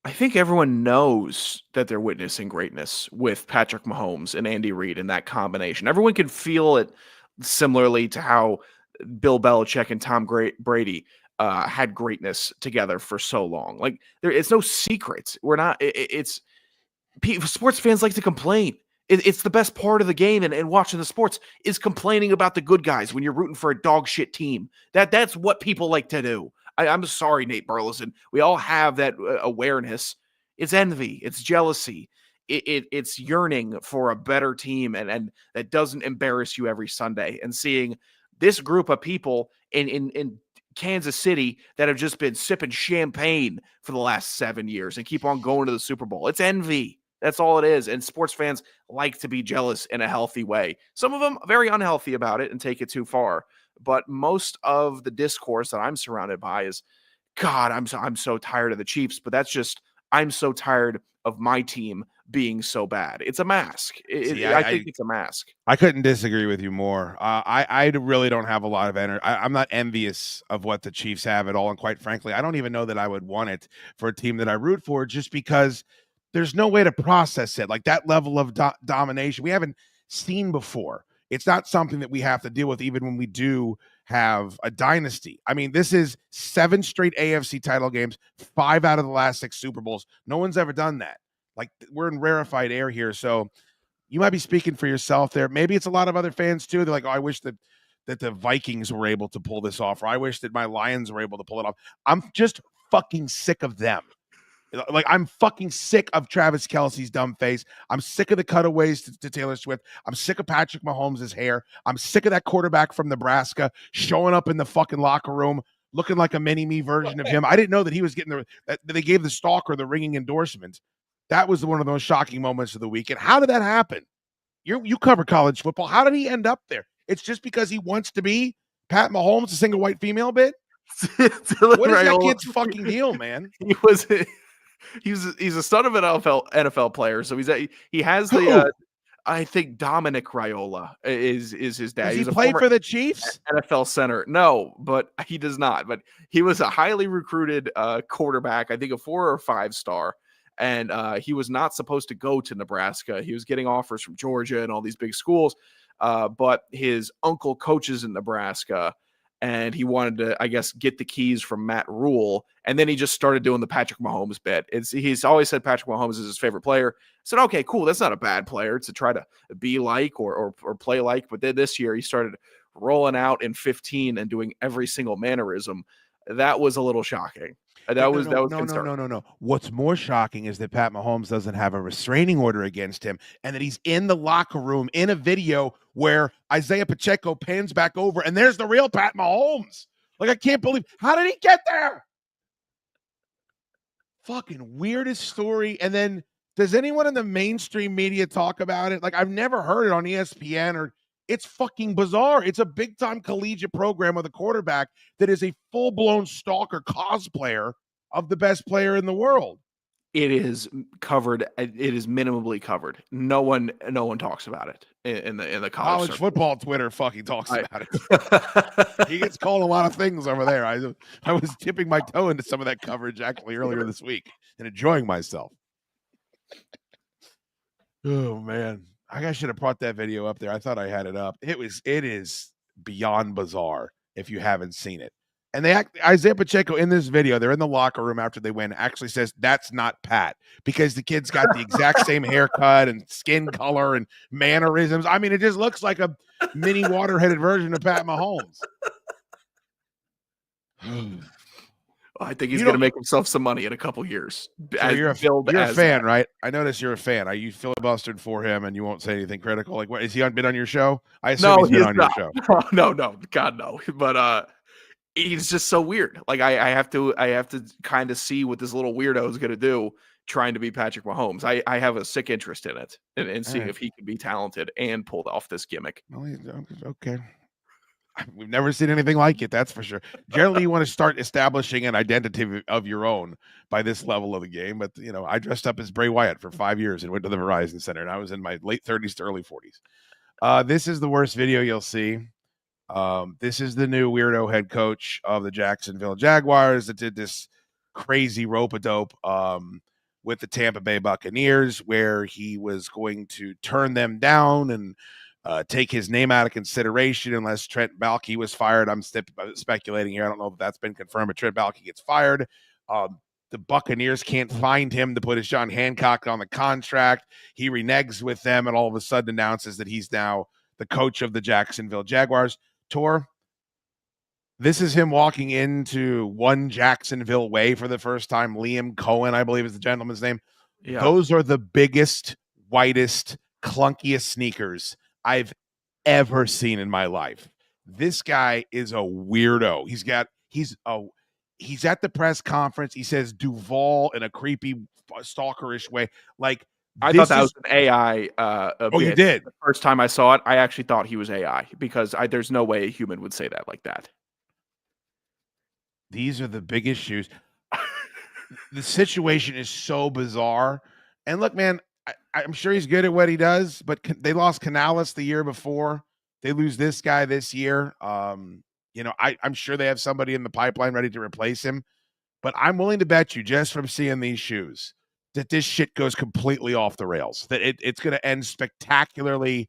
I think everyone knows that they're witnessing greatness with Patrick Mahomes and Andy Reid in that combination. Everyone can feel it similarly to how Bill Belichick and Tom Brady had greatness together for so long. Like, it's no secret. We're not. It's sports fans like to complain. It's the best part of the game, and watching the sports is complaining about the good guys when you're rooting for a dog shit team. That's what people like to do. I'm sorry, Nate Burleson. We all have that awareness. It's envy. It's jealousy. It's yearning for a better team and that doesn't embarrass you every Sunday. And seeing this group of people in Kansas City that have just been sipping champagne for the last 7 years and keep on going to the Super Bowl. It's envy. That's all it is. And sports fans like to be jealous in a healthy way. Some of them very unhealthy about it and take it too far. But most of the discourse that I'm surrounded by is, God, I'm so tired of the Chiefs. But that's just, I'm so tired of my team being so bad. It's a mask. I think it's a mask. I couldn't disagree with you more. I really don't have a lot of energy. I'm not envious of what the Chiefs have at all. And quite frankly, I don't even know that I would want it for a team that I root for, just because there's no way to process it. Like, that level of domination we haven't seen before. It's not something that we have to deal with even when we do have a dynasty. I mean, this is 7 straight AFC title games, 5 out of the last 6 Super Bowls. No one's ever done that. Like, we're in rarefied air here. So you might be speaking for yourself there. Maybe it's a lot of other fans too. They're like, oh, I wish that the Vikings were able to pull this off, or I wish that my Lions were able to pull it off. I'm just fucking sick of them. Like, I'm fucking sick of Travis Kelce's dumb face. I'm sick of the cutaways to Taylor Swift. I'm sick of Patrick Mahomes' hair. I'm sick of that quarterback from Nebraska showing up in the fucking locker room looking like a mini-me version of him. I didn't know that he was getting that they gave the stalker the ringing endorsement. That was one of the most shocking moments of the weekend. How did that happen? You cover college football. How did he end up there? It's just because he wants to be Pat Mahomes, a single white female bit? What is that kid's fucking deal, man? He's a son of an NFL player, so he has the I think Dominic Raiola is his dad. Does he play for the Chiefs? NFL center. No, but he does not. But he was a highly recruited quarterback, I think a 4 or 5 star. And he was not supposed to go to Nebraska. He was getting offers from Georgia and all these big schools. But his uncle coaches in Nebraska, and he wanted to, I guess, get the keys from Matt Rule. And then he just started doing the Patrick Mahomes bit. He's always said Patrick Mahomes is his favorite player. I said, okay, cool. That's not a bad player to try to be like or play like. But then this year he started rolling out in 15 and doing every single mannerism. That was a little shocking. That was concerning. No. What's more shocking is that Pat Mahomes doesn't have a restraining order against him, and that he's in the locker room in a video where Isaiah Pacheco pans back over, and there's the real Pat Mahomes. Like, I can't believe, how did he get there? Fucking weirdest story. And then, does anyone in the mainstream media talk about it? Like, I've never heard it on ESPN or. It's fucking bizarre. It's a big-time collegiate program with a quarterback that is a full-blown stalker cosplayer of the best player in the world. it is covered. It is minimally covered. No one talks about it in the College circle. football Twitter fucking talks about it. He gets called a lot of things over there. I was tipping my toe into some of that coverage actually earlier this week and enjoying myself. Oh man, I should have brought that video up there. I thought I had it up. It is beyond bizarre if you haven't seen it. And Isaiah Pacheco in this video, they're in the locker room after they win, actually says that's not Pat because the kid's got the exact same haircut and skin color and mannerisms. I mean, it just looks like a mini water-headed version of Pat Mahomes. I think he's going to make himself some money in a couple years. So you're a fan, right? I notice you're a fan. You filibustered for him, and you won't say anything critical. Like, what is he been on your show? I assume he's been on your show. No, God no. But he's just so weird. Like I have to kind of see what this little weirdo is going to do trying to be Patrick Mahomes. I have a sick interest in it and seeing if he can be talented and pull off this gimmick. Okay. We've never seen anything like it, that's for sure. Generally, you want to start establishing an identity of your own by this level of the game. But, I dressed up as Bray Wyatt for 5 years and went to the Verizon Center, and I was in my late 30s to early 40s. This is the worst video you'll see. This is the new weirdo head coach of the Jacksonville Jaguars that did this crazy rope-a-dope with the Tampa Bay Buccaneers where he was going to turn them down and take his name out of consideration unless Trent Baalke was fired. I'm speculating here. I don't know if that's been confirmed, but Trent Baalke gets fired. The Buccaneers can't find him to put his John Hancock on the contract. He reneges with them and all of a sudden announces that he's now the coach of the Jacksonville Jaguars. Tor, this is him walking into One Jacksonville Way for the first time. Liam Cohen, I believe is the gentleman's name. Yeah. Those are the biggest, whitest, clunkiest sneakers I've ever seen in my life. This guy is a weirdo. He's at the press conference. He says Duval in a creepy, stalkerish way. Like I thought that was an AI. You did? The first time I saw it, I actually thought he was AI because there's no way a human would say that like that. These are the biggest shoes. The situation is so bizarre. And look, man, I'm sure he's good at what he does, but they lost Canales the year before. They lose this guy this year. I'm sure they have somebody in the pipeline ready to replace him. But I'm willing to bet you, just from seeing these shoes, that this shit goes completely off the rails. That it's going to end spectacularly.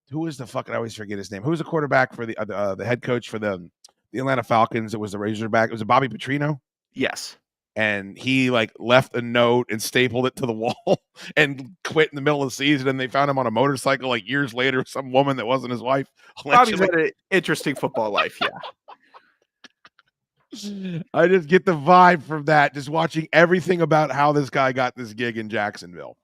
Who is the fuck? I always forget his name. Who's the quarterback for the head coach for the Atlanta Falcons? It was the Razorback. Was it Bobby Petrino? Yes. And he left a note and stapled it to the wall and quit in the middle of the season. And they found him on a motorcycle years later. Some woman that wasn't his wife. Bobby's had an interesting football life. Yeah. I just get the vibe from that. Just watching everything about how this guy got this gig in Jacksonville.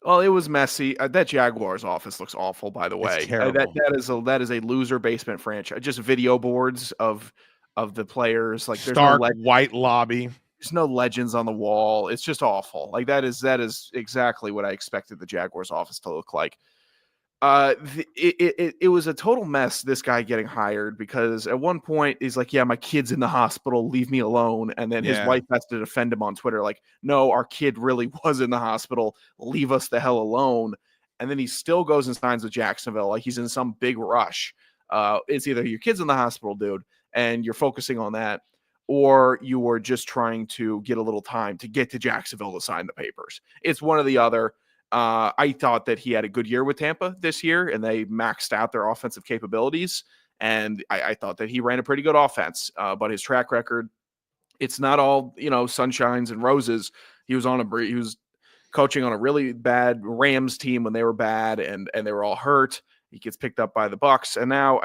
Well, it was messy. That Jaguars office looks awful, by the way. That is a loser basement franchise. Just video boards of the players. There's stark white lobby. There's no legends on the wall. It's just awful. That is exactly what I expected the Jaguars office to look like. It was a total mess, this guy getting hired, because at one point he's like, yeah, my kid's in the hospital, leave me alone. And then his wife has to defend him on Twitter. No, our kid really was in the hospital. Leave us the hell alone. And then he still goes and signs with Jacksonville. He's in some big rush. It's either your kid's in the hospital, dude, and you're focusing on that, or you were just trying to get a little time to get to Jacksonville to sign the papers. It's one or the other. I thought that he had a good year with Tampa this year, and they maxed out their offensive capabilities. And I thought that he ran a pretty good offense, but his track record, it's not all, sunshines and roses. He was coaching on a really bad Rams team when they were bad and they were all hurt. He gets picked up by the Bucs. And now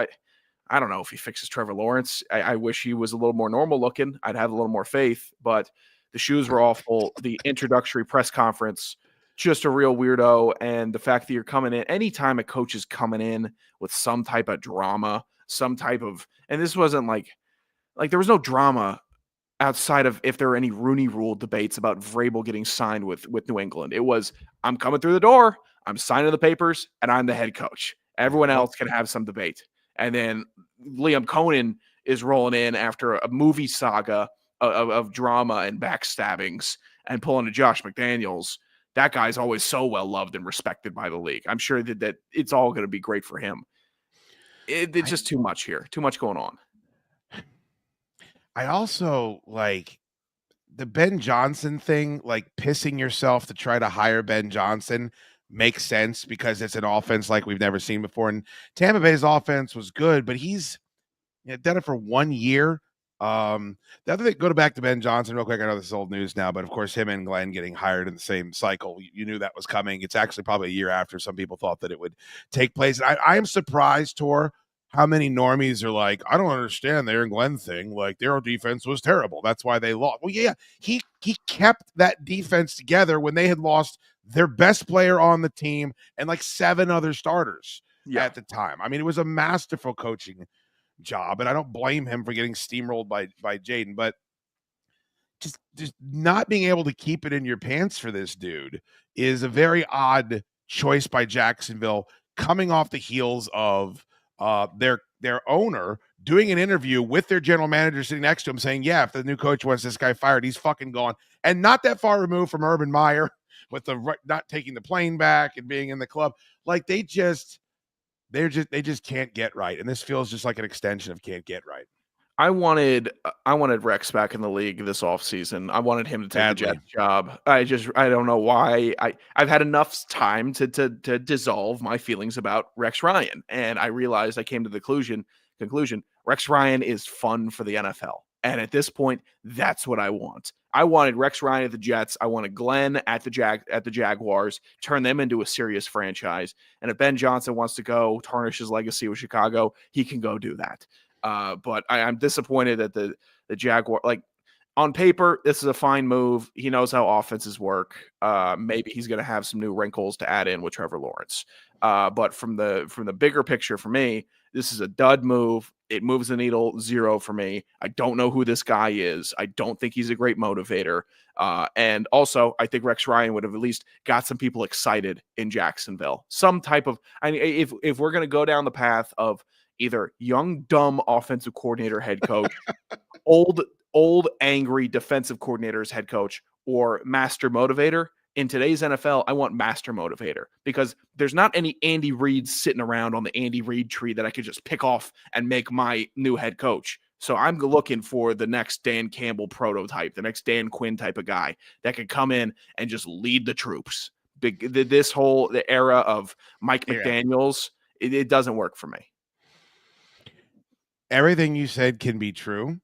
I don't know if he fixes Trevor Lawrence. I wish he was a little more normal looking. I'd have a little more faith, but the shoes were awful. The introductory press conference, just a real weirdo. And the fact that you're coming in, anytime a coach is coming in with some type of drama, and this wasn't like there was no drama outside of if there are any Rooney Rule debates about Vrabel getting signed with New England. It was, I'm coming through the door, I'm signing the papers, and I'm the head coach. Everyone else can have some debate. And then Liam Cohen is rolling in after a movie saga of drama and backstabbings. and pulling a Josh McDaniels, that guy's always so well loved and respected by the league. I'm sure that it's all going to be great for him. It's just too much here. Too much going on. I also like the Ben Johnson thing, like pissing yourself to try to hire Ben Johnson makes sense because it's an offense like we've never seen before. And Tampa Bay's offense was good, but he's done it for 1 year. The other thing, go back to Ben Johnson real quick. I know this is old news now, but of course, him and Glenn getting hired in the same cycle, you knew that was coming. It's actually probably a year after some people thought that it would take place. I am surprised, Tor, how many normies are like, I don't understand the Aaron Glenn thing. Like, their defense was terrible. That's why they lost. Well, yeah, he kept that defense together when they had lost their best player on the team and like 7 other starters at the time. I mean, it was a masterful coaching job, and I don't blame him for getting steamrolled by Jaden, but just not being able to keep it in your pants for this dude is a very odd choice by Jacksonville, coming off the heels of their owner doing an interview with their general manager sitting next to him saying, yeah, if the new coach wants this guy fired, he's fucking gone. And not that far removed from Urban Meyer with the not taking the plane back and being in the club. Like they just can't get right. And this feels just like an extension of can't get right. I wanted Rex back in the league this offseason. I wanted him to take the Jets job. I don't know why. I've had enough time to dissolve my feelings about Rex Ryan. And I realized I came to the conclusion Rex Ryan is fun for the NFL. And at this point, that's what I want. I wanted Rex Ryan at the Jets. I wanted Glenn at the Jaguars, turn them into a serious franchise. And if Ben Johnson wants to go tarnish his legacy with Chicago, he can go do that. But I'm disappointed that the Jaguar, like on paper, this is a fine move. He knows how offenses work. Maybe he's going to have some new wrinkles to add in with Trevor Lawrence. But from the bigger picture for me, this is a dud move. It moves the needle 0 for me. I don't know who this guy is. I don't think he's a great motivator. And also, I think Rex Ryan would have at least got some people excited in Jacksonville. Some type of, if we're going to go down the path of either young, dumb offensive coordinator, head coach, old, angry defensive coordinators, head coach, or master motivator, in today's NFL, I want master motivator because there's not any Andy Reid sitting around on the Andy Reid tree that I could just pick off and make my new head coach. So I'm looking for the next Dan Campbell prototype, the next Dan Quinn type of guy that could come in and just lead the troops. The era of Mike McDaniels, it doesn't work for me. Everything you said can be true.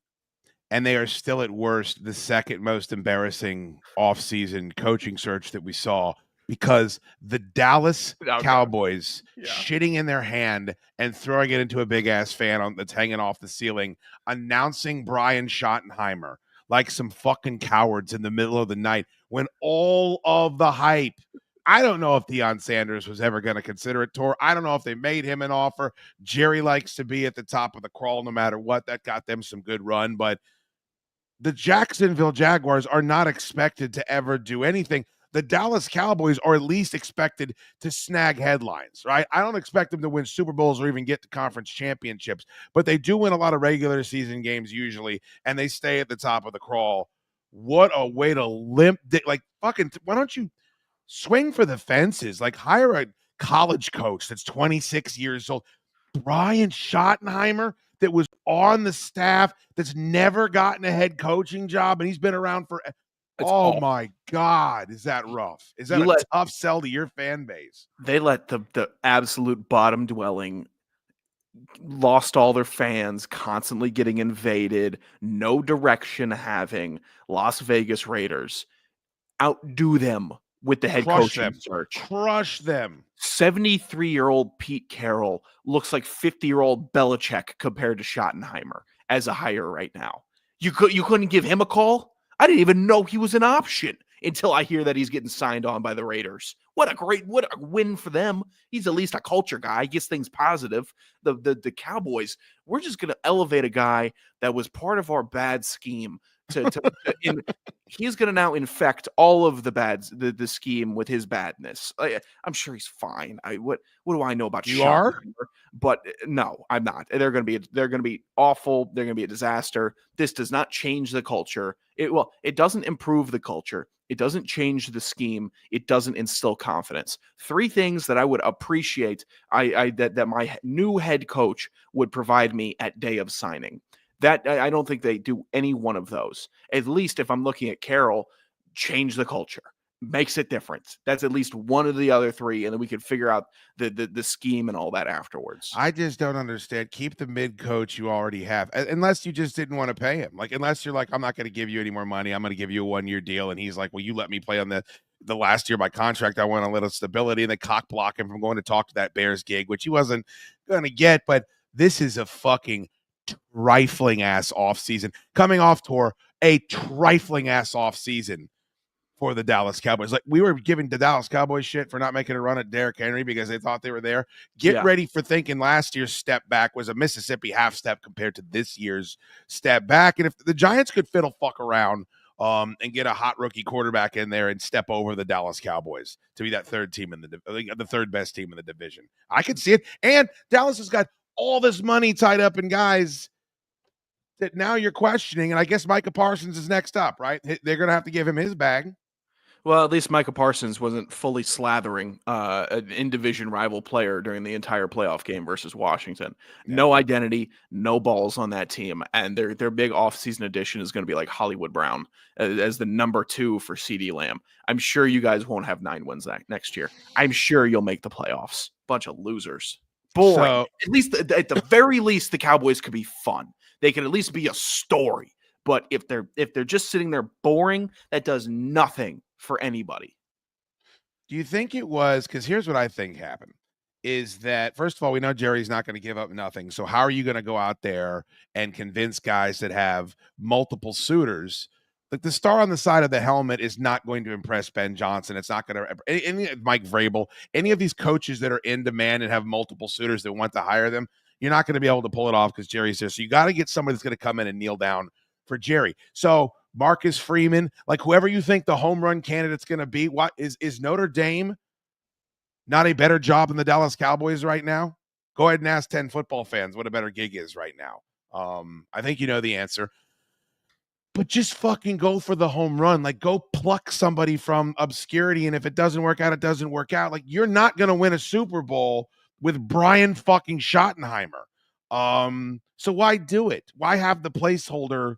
And they are still at worst the second most embarrassing offseason coaching search that we saw because the Dallas Cowboys shitting in their hand and throwing it into a big ass fan that's hanging off the ceiling, announcing Brian Schottenheimer like some fucking cowards in the middle of the night when all of the hype. I don't know if Deion Sanders was ever going to consider it, Tor. I don't know if they made him an offer. Jerry likes to be at the top of the crawl no matter what. That got them some good run, but the Jacksonville Jaguars are not expected to ever do anything. The Dallas Cowboys are at least expected to snag headlines, right? I don't expect them to win Super Bowls or even get to conference championships, but they do win a lot of regular season games usually, and they stay at the top of the crawl. What a way to limp. Like, fucking, why don't you swing for the fences? Like, hire a college coach that's 26 years old. Brian Schottenheimer, that was on the staff, that's never gotten a head coaching job, and he's been around for my God, is that rough? Is that a tough sell to your fan base? They let the absolute bottom dwelling, lost all their fans, constantly getting invaded, no direction having Las Vegas Raiders outdo them with the head coaching search. Crush them. 73-year-old Pete Carroll looks like 50-year-old Belichick compared to Schottenheimer as a hire right now. You couldn't give him a call? I didn't even know he was an option until I hear that he's getting signed on by the Raiders. What a win for them. He's at least a culture guy, gets things positive. The Cowboys, we're just going to elevate a guy that was part of our bad scheme he's going to now infect all of the scheme with his badness. I'm sure he's fine. What do I know about you are? But no, I'm not. They're going to be awful. They're going to be a disaster. This does not change the culture. It doesn't improve the culture. It doesn't change the scheme. It doesn't instill confidence. 3 things that I would appreciate that my new head coach would provide me at day of signing. That I don't think they do any one of those. At least if I'm looking at Carroll, change the culture. Makes it different. That's at least one of the other 3, and then we could figure out the scheme and all that afterwards. I just don't understand. Keep the mid coach you already have, unless you just didn't want to pay him. Like, unless you're like, I'm not going to give you any more money. I'm going to give you a 1-year deal. And he's like, well, you let me play on the last year of my contract. I want a little stability, and they cock block him from going to talk to that Bears gig, which he wasn't going to get. But this is a fucking trifling ass off season coming off tour, a trifling ass off season for the Dallas Cowboys. Like, we were giving the Dallas Cowboys shit for not making a run at Derrick Henry because they thought they were there. Get ready for thinking last year's step back was a Mississippi half step compared to this year's step back. And if the Giants could fiddle fuck around and get a hot rookie quarterback in there and step over the Dallas Cowboys to be that third team in the third best team in the division, I could see it. And Dallas has got all this money tied up in guys that now you're questioning. And I guess Micah Parsons is next up, right? They're going to have to give him his bag. Well, at least Micah Parsons wasn't fully slathering an in-division rival player during the entire playoff game versus Washington. Yeah. No identity, no balls on that team, and their big offseason addition is going to be like Hollywood Brown as the number 2 for CeeDee Lamb. I'm sure you guys won't have 9 wins next year. I'm sure you'll make the playoffs. Bunch of losers. Boring. So, at the very least, the Cowboys could be fun. They can at least be a story. But if they're just sitting there boring, that does nothing for anybody. Do you think it was, because here's what I think happened, is that, first of all, we know Jerry's not going to give up nothing. So how are you going to go out there and convince guys that have multiple suitors? Like, the star on the side of the helmet is not going to impress Ben Johnson. It's not going to any Mike Vrabel, any of these coaches that are in demand and have multiple suitors that want to hire them. You're not going to be able to pull it off because Jerry's there. So you got to get somebody that's going to come in and kneel down for Jerry. So Marcus Freeman, like, whoever you think the home run candidate's going to be, what is Notre Dame not a better job than the Dallas Cowboys right now? Go ahead and ask 10 football fans what a better gig is right now. I think you know the answer. But just fucking go for the home run. Like, go pluck somebody from obscurity, and if it doesn't work out, it doesn't work out. Like, you're not going to win a Super Bowl with Brian fucking Schottenheimer. So why do it? Why have the placeholder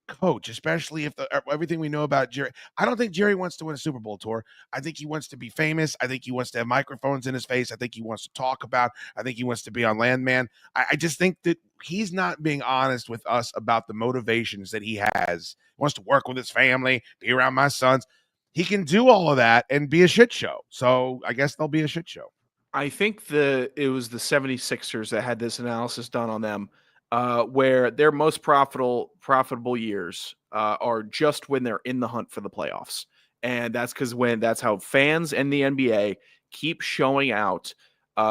coach, especially if everything we know about Jerry? I don't think Jerry wants to win a Super Bowl tour. I think he wants to be famous. I think he wants to have microphones in his face. I think he wants to talk about. I think he wants to be on Landman. I just think that he's not being honest with us about the motivations that he has. He wants to work with his family, be around my sons. He can do all of that and be a shit show. So I guess they'll be a shit show. I think it was the 76ers that had this analysis done on them, where their most profitable years are just when they're in the hunt for the playoffs. And that's that's how fans and the NBA keep showing out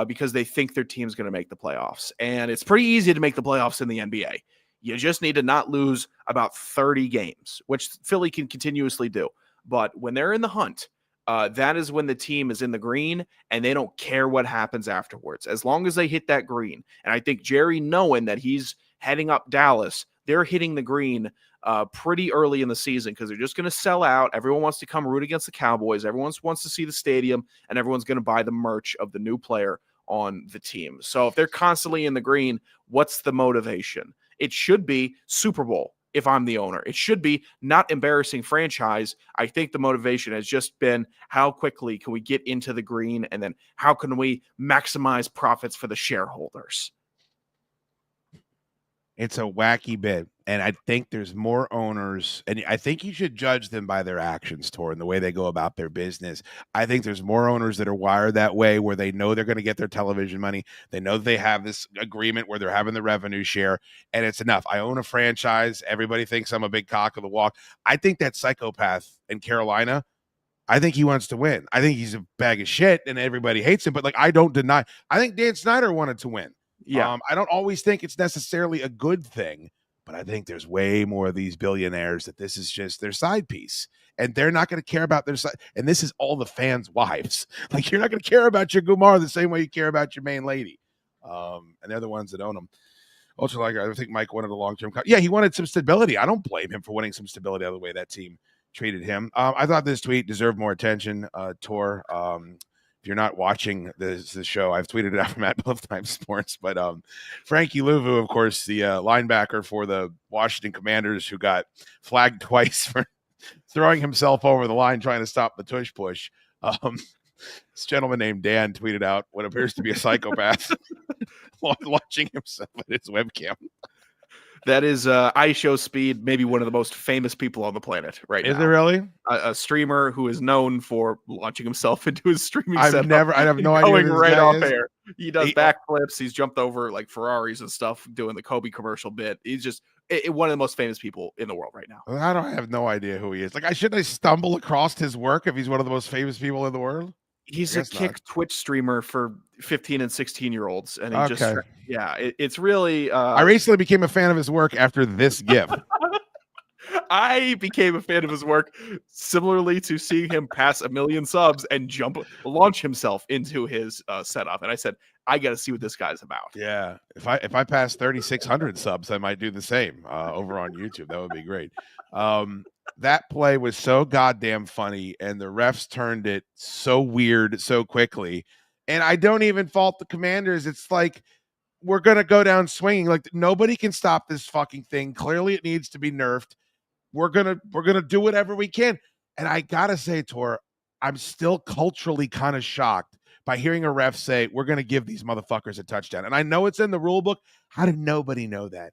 because they think their team's going to make the playoffs. And it's pretty easy to make the playoffs in the NBA. You just need to not lose about 30 games, which Philly can continuously do. But when they're in the hunt, that is when the team is in the green and they don't care what happens afterwards, as long as they hit that green. And I think Jerry, knowing that he's heading up Dallas, they're hitting the green pretty early in the season because they're just going to sell out. Everyone wants to come root against the Cowboys. Everyone wants to see the stadium, and everyone's going to buy the merch of the new player on the team. So if they're constantly in the green, what's the motivation? It should be Super Bowl. If I'm the owner, it should be not embarrassing franchise. I think the motivation has just been how quickly can we get into the green, and then how can we maximize profits for the shareholders? It's a wacky bit, and I think there's more owners, and I think you should judge them by their actions, Tor, and the way they go about their business. I think there's more owners that are wired that way, where they know they're going to get their television money. They know they have this agreement where they're having the revenue share, and it's enough. I own a franchise. Everybody thinks I'm a big cock of the walk. I think that psychopath in Carolina, I think he wants to win. I think he's a bag of shit, and everybody hates him, but like, I don't deny. I think Dan Snyder wanted to win. Yeah, I don't always think it's necessarily a good thing, but I think there's way more of these billionaires that this is just their side piece, and they're not going to care about their side. And this is all the fans' wives. Like, you're not going to care about your Gumar the same way you care about your main lady. And they're the ones that own them. Also, like I think Mike wanted a long-term yeah, he wanted some stability. I don't blame him for wanting some stability out of the way that team treated him. I thought this tweet deserved more attention. Tor, if you're not watching this show, I've tweeted it out from @BuffTime Sports. But Frankie Louvu, of course, the linebacker for the Washington Commanders, who got flagged twice for throwing himself over the line trying to stop the tush push. This gentleman named Dan tweeted out what appears to be a psychopath launching himself at his webcam. That is IShowSpeed, maybe one of the most famous people on the planet right now. Is it really? A streamer who is known for launching himself into his streaming I setup. have no idea. Going right off is. air. He does backflips. He's jumped over like Ferraris and stuff doing the Kobe commercial bit. He's just one of the most famous people in the world right now. I have no idea who he is. Like, shouldn't I stumble across his work if he's one of the most famous people in the world? He's a kick Twitch streamer for 15 and 16-year-olds. And he it's really... I recently became a fan of his work after this GIF. I became a fan of his work similarly to seeing him pass 1 million subs and launch himself into his setup. And I said, I got to see what this guy's about. Yeah. If I pass 3,600 subs, I might do the same over on YouTube. That would be great. That play was so goddamn funny, and the refs turned it so weird so quickly. And I don't even fault the Commanders. It's like, we're going to go down swinging. Like, nobody can stop this fucking thing. Clearly it needs to be nerfed. We're going to do whatever we can. And I got to say, Tor, I'm still culturally kind of shocked by hearing a ref say, we're going to give these motherfuckers a touchdown. And I know it's in the rule book. How did nobody know that?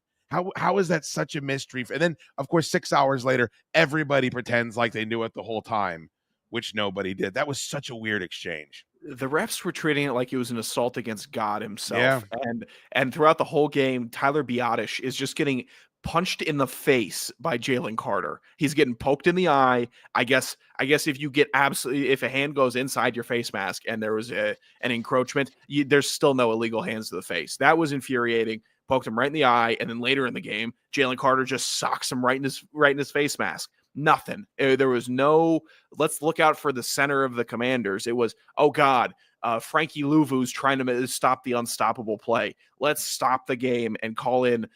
How is that such a mystery? And then, of course, 6 hours later, everybody pretends like they knew it the whole time, which nobody did. That was such a weird exchange. The refs were treating it like it was an assault against God himself. Yeah. And throughout the whole game, Tyler Biadasz is just getting punched in the face by Jalen Carter. He's getting poked in the eye. I guess if you get if a hand goes inside your face mask and there was an encroachment, there's still no illegal hands to the face. That was infuriating. Poked him right in the eye, and then later in the game, Jalen Carter just socks him right in his face mask. Nothing. There was no, let's look out for the center of the Commanders. It was, oh God, Frankie Louvu's trying to stop the unstoppable play. Let's stop the game and call in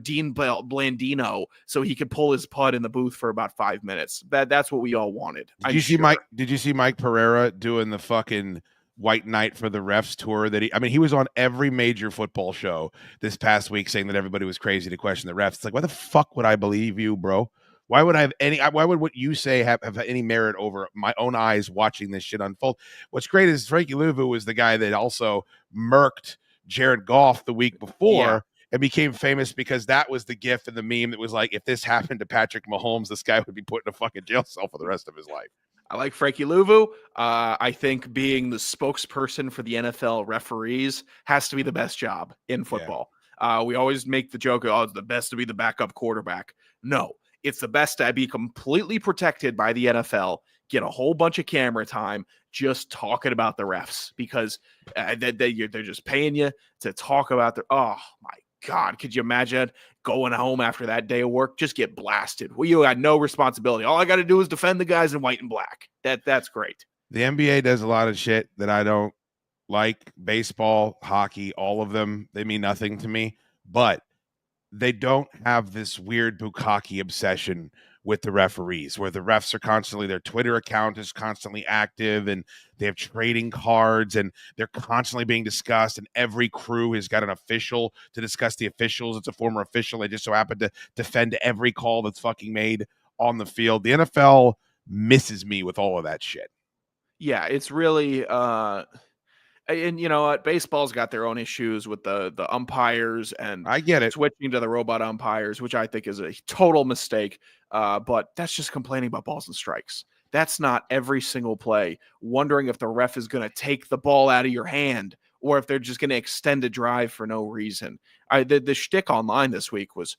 Dean Blandino so he could pull his putt in the booth for about 5 minutes. That's what we all wanted. Did you see Mike Pereira doing the fucking White Knight for the refs tour that he was on every major football show this past week saying that everybody was crazy to question the refs. It's like, why the fuck would I believe you, bro? Why would what you say have any merit over my own eyes watching this shit unfold? What's great is Frankie Louvu was the guy that also murked Jared Goff the week before and became famous because that was the gif and the meme that was like, if this happened to Patrick Mahomes, this guy would be put in a fucking jail cell for the rest of his life. I like Frankie Louvu. I think being the spokesperson for the NFL referees has to be the best job in football. Yeah. We always make the joke, oh, it's the best to be the backup quarterback. No, it's the best to be completely protected by the NFL, get a whole bunch of camera time just talking about the refs because they're just paying you to talk about oh, my God, could you imagine going home after that day of work? Just get blasted. Well, you got no responsibility. All I got to do is defend the guys in white and black. That's great. The NBA does a lot of shit that I don't like. Baseball, hockey, all of them, they mean nothing to me. But they don't have this weird bukkake obsession with the referees where the refs are constantly, their Twitter account is constantly active and they have trading cards and they're constantly being discussed, and every crew has got an official to discuss the officials. It's a former official. They just so happen to defend every call that's fucking made on the field. The NFL misses me with all of that shit. Yeah, it's really and you know what? Baseball's got their own issues with the umpires, and I get it, switching to the robot umpires, which I think is a total mistake. But that's just complaining about balls and strikes. That's not every single play wondering if the ref is going to take the ball out of your hand or if they're just going to extend a drive for no reason. The shtick online this week was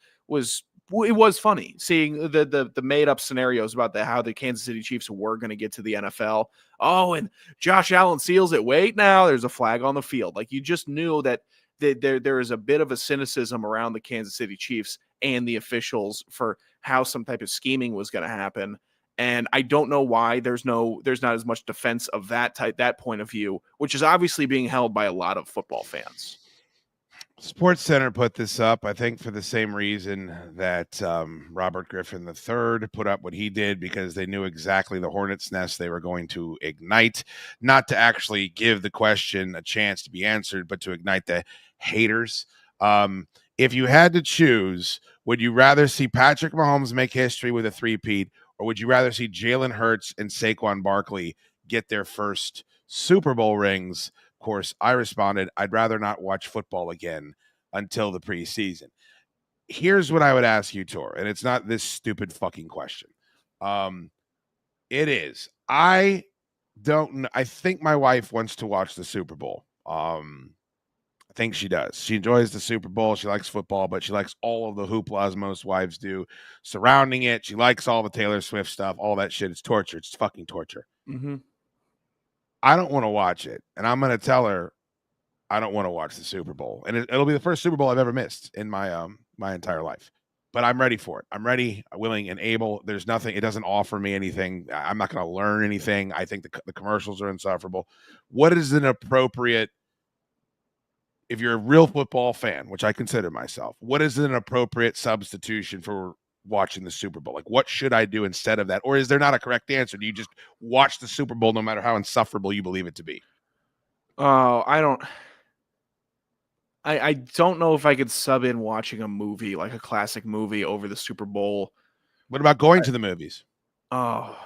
funny seeing the made up scenarios about how the Kansas City Chiefs were going to get to the NFL. Oh, and Josh Allen seals it. Wait, now there's a flag on the field. Like, you just knew that there is a bit of a cynicism around the Kansas City Chiefs and the officials for how some type of scheming was going to happen. And I don't know why there's not as much defense of that point of view, which is obviously being held by a lot of football fans. Sports Center put this up, I think, for the same reason that Robert Griffin III put up what he did, because they knew exactly the hornet's nest they were going to ignite, not to actually give the question a chance to be answered, but to ignite the haters. If you had to choose, would you rather see Patrick Mahomes make history with a three-peat, or would you rather see Jalen Hurts and Saquon Barkley get their first Super Bowl rings? Of course, I responded, I'd rather not watch football again until the preseason. Here's what I would ask you, Tor, and it's not this stupid fucking question. It is. I don't know. I think my wife wants to watch the Super Bowl. I think she does. She enjoys the Super Bowl. She likes football, but she likes all of the hoopla, as most wives do, surrounding it. She likes all the Taylor Swift stuff, all that shit. It's torture. It's fucking torture. Mm-hmm. I don't want to watch it, and I'm going to tell her I don't want to watch the Super Bowl, and it'll be the first Super Bowl I've ever missed in my my entire life. But I'm ready for it. I'm ready, willing, and able. There's nothing. It doesn't offer me anything. I'm not going to learn anything. I think the commercials are insufferable. What is an appropriate? If you're a real football fan, which I consider myself, what is an appropriate substitution for watching the Super Bowl? Like, what should I do instead of that? Or is there not a correct answer? Do you just watch the Super Bowl no matter how insufferable you believe it to be? Oh, I don't know if I could sub in watching a movie, like a classic movie, over the Super Bowl. What about going to the movies? Oh,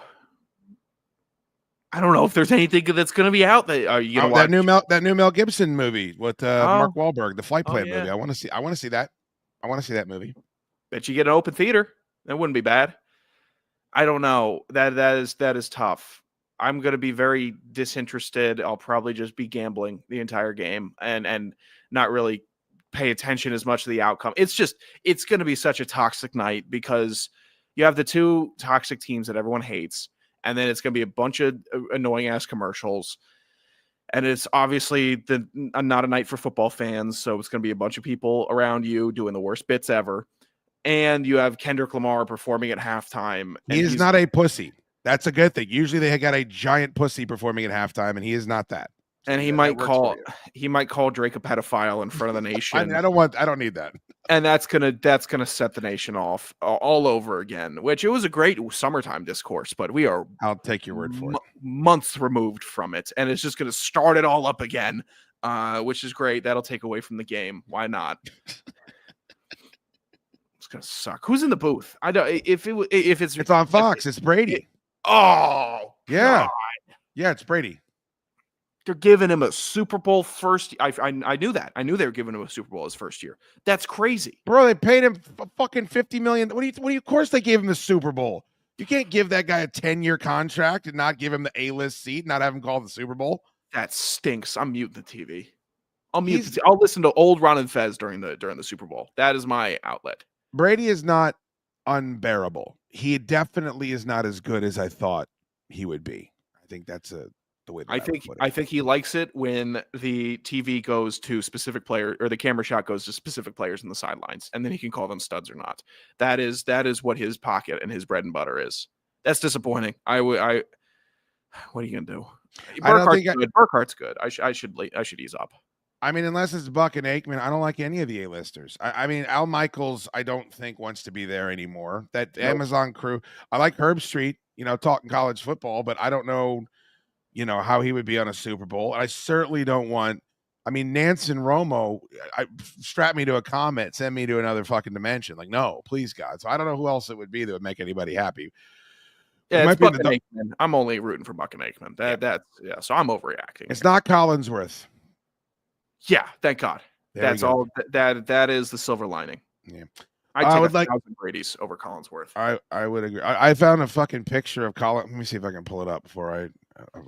I don't know if there's anything that's going to be out that are you going to watch that new Mel Gibson movie with Mark Wahlberg, the Flight Plan yeah. movie. I want to see that. I want to see that movie. Bet you get an open theater. That wouldn't be bad. I don't know. That is tough. I'm going to be very disinterested. I'll probably just be gambling the entire game and not really pay attention as much to the outcome. It's going to be such a toxic night because you have the two toxic teams that everyone hates, and then it's going to be a bunch of annoying ass commercials. And it's obviously not a night for football fans, so it's going to be a bunch of people around you doing the worst bits ever. And you have Kendrick Lamar performing at halftime. He is not a pussy. That's a good thing. Usually they got a giant pussy performing at halftime, and he is not that. And he might call Drake a pedophile in front of the nation. I don't need that. And that's gonna set the nation off all over again. Which it was a great summertime discourse, but we are I'll take your word for it. Months removed from it, and it's just gonna start it all up again, which is great. That'll take away from the game. Why not? It's gonna suck. Who's in the booth? I don't. If it's on Fox, it's Brady. Oh yeah, God. Yeah, it's Brady. They're giving him a Super Bowl first. I knew that. I knew they were giving him a Super Bowl his first year. That's crazy, bro. They paid him fucking $50 million. What do you? Of course, they gave him the Super Bowl. You can't give that guy a 10-year contract and not give him the A-list seat, not have him call the Super Bowl. That stinks. I'm muting the TV. I'll listen to old Ron and Fez during the Super Bowl. That is my outlet. Brady is not unbearable. He definitely is not as good as I thought he would be. I think that's the way that I think he likes it when the TV goes to specific player, or the camera shot goes to specific players in the sidelines, and then he can call them studs or not. That is what his pocket and his bread and butter is. That's disappointing. What are you gonna do? Burkhart's good. I should ease up. I mean, unless it's Buck and Aikman, I don't like any of the A-listers. I mean, Al Michaels, I don't think wants to be there anymore. That Amazon crew, I like Herb Street, talking college football, but I don't know, how he would be on a Super Bowl. I certainly don't want, Nance and Romo, strap me to a comment, send me to another fucking dimension. Like, no, please, God. So I don't know who else it would be that would make anybody happy. Yeah, it's Buck and Aikman. I'm only rooting for Buck and Aikman. So I'm overreacting. It's not Collinsworth. Yeah, thank God. That's all. That is the silver lining. Yeah, I would like 1,000 Brady's over Collinsworth. I would agree. I found a fucking picture of Colin. Let me see if I can pull it up before I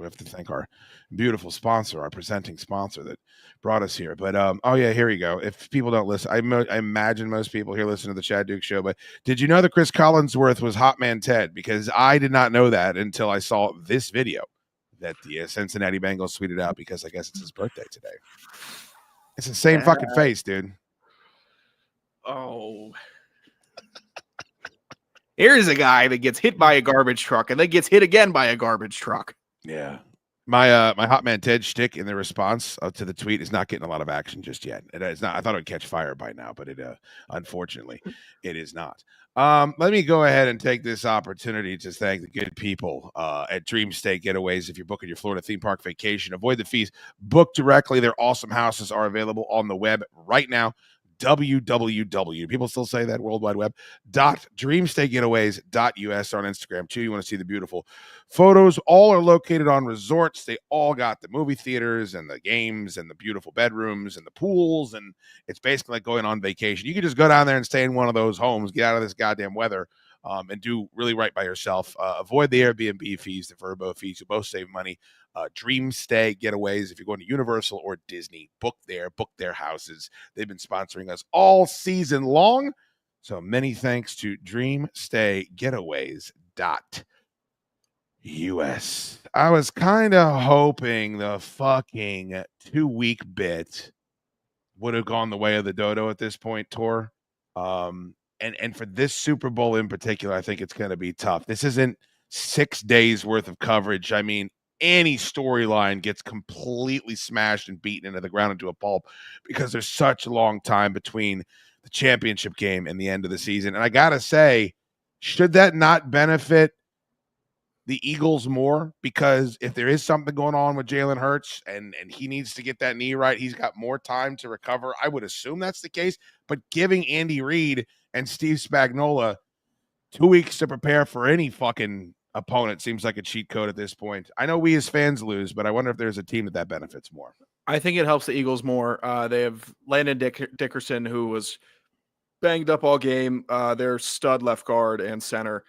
have to thank our beautiful sponsor, our presenting sponsor that brought us here. But here you go. If people don't listen, I imagine most people here listen to the Chad Duke Show. But did you know that Chris Collinsworth was Hot Man Ted? Because I did not know that until I saw this video that the Cincinnati Bengals tweeted out, because I guess it's his birthday today. It's the same fucking face, dude. Oh. Here's a guy that gets hit by a garbage truck and then gets hit again by a garbage truck. Yeah. My my hot man Ted shtick in the response to the tweet is not getting a lot of action just yet. It's not. I thought it would catch fire by now, but it unfortunately it is not. Let me go ahead and take this opportunity to thank the good people at Dream State Getaways. If you're booking your Florida theme park vacation, avoid the fees. Book directly. Their awesome houses are available on the web right now. www. People still say that, World Wide Web. .dreamstategetaways.us on Instagram too. You want to see the beautiful photos. All are located on resorts. They all got the movie theaters and the games and the beautiful bedrooms and the pools, and it's basically like going on vacation. You can just go down there and stay in one of those homes, get out of this goddamn weather, and do really right by yourself. Avoid the Airbnb fees, the Vrbo fees. You both save money. Dream Stay Getaways. If you're going to Universal or Disney, book their houses. They've been sponsoring us all season long. So many thanks to dreamstaygetaways.us. I was kind of hoping the fucking 2-week bit would have gone the way of the dodo at this point, Tor. And for this Super Bowl in particular, I think it's going to be tough. This isn't 6 days worth of coverage. I mean, any storyline gets completely smashed and beaten into the ground into a pulp because there's such a long time between the championship game and the end of the season. And I got to say, should that not benefit the Eagles more? Because if there is something going on with Jalen Hurts and he needs to get that knee right, he's got more time to recover. I would assume that's the case. But giving Andy Reid and Steve Spagnuolo 2 weeks to prepare for any fucking opponent seems like a cheat code at this point. I know we as fans lose, but I wonder if there's a team that benefits more. I think it helps the Eagles more. They have Landon Dickerson, who was banged up all game. Their stud left guard and center.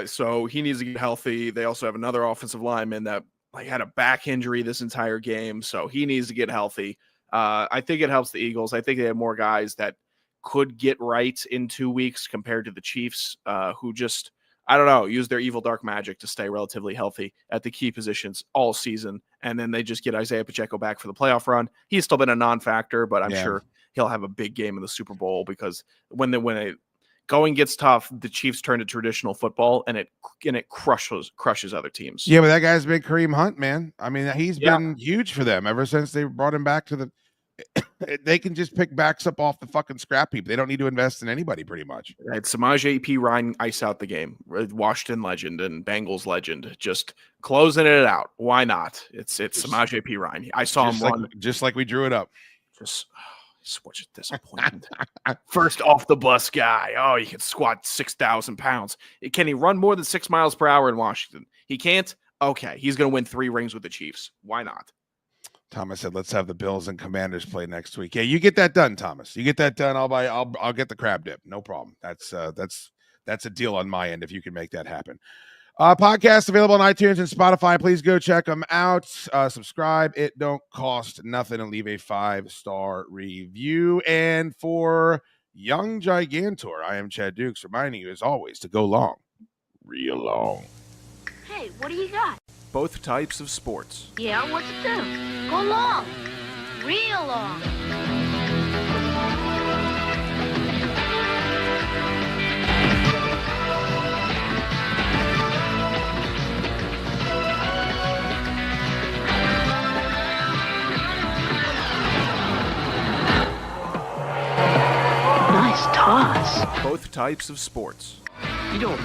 So he needs to get healthy. They also have another offensive lineman that had a back injury this entire game. So he needs to get healthy. I think it helps the Eagles. I think they have more guys that could get right in 2 weeks compared to the Chiefs, who just, I don't know, use their evil dark magic to stay relatively healthy at the key positions all season. And then they just get Isaiah Pacheco back for the playoff run. He's still been a non-factor, but I'm sure he'll have a big game in the Super Bowl because when going gets tough, the Chiefs turn to traditional football and it crushes other teams. Yeah, but that guy's been Kareem Hunt, man. I mean, he's been huge for them ever since they brought him back to the they can just pick backs up off the fucking scrap heap. They don't need to invest in anybody pretty much. It's Samaje P. Ryan ice out the game. Washington legend and Bengals legend. Just closing it out. Why not? It's Samaje P. Ryan. I saw him run. Just like we drew it up. Just such a disappointment. First off the bus guy. Oh, he can squat 6,000 pounds. Can he run more than 6 miles per hour in Washington? He can't? Okay. He's going to win 3 rings with the Chiefs. Why not? Thomas said, "Let's have the Bills and Commanders play next week." Yeah, you get that done, Thomas. You get that done. I'll get the crab dip. No problem. That's a deal on my end if you can make that happen. Podcast available on iTunes and Spotify. Please go check them out. Subscribe. It don't cost nothing, and leave a 5-star review. And for Young Gigantor, I am Chad Dukes, reminding you as always to go long, real long. Hey, what do you got? Both types of sports. Yeah, what's it do? Go long. Real long. Nice toss. Both types of sports. You don't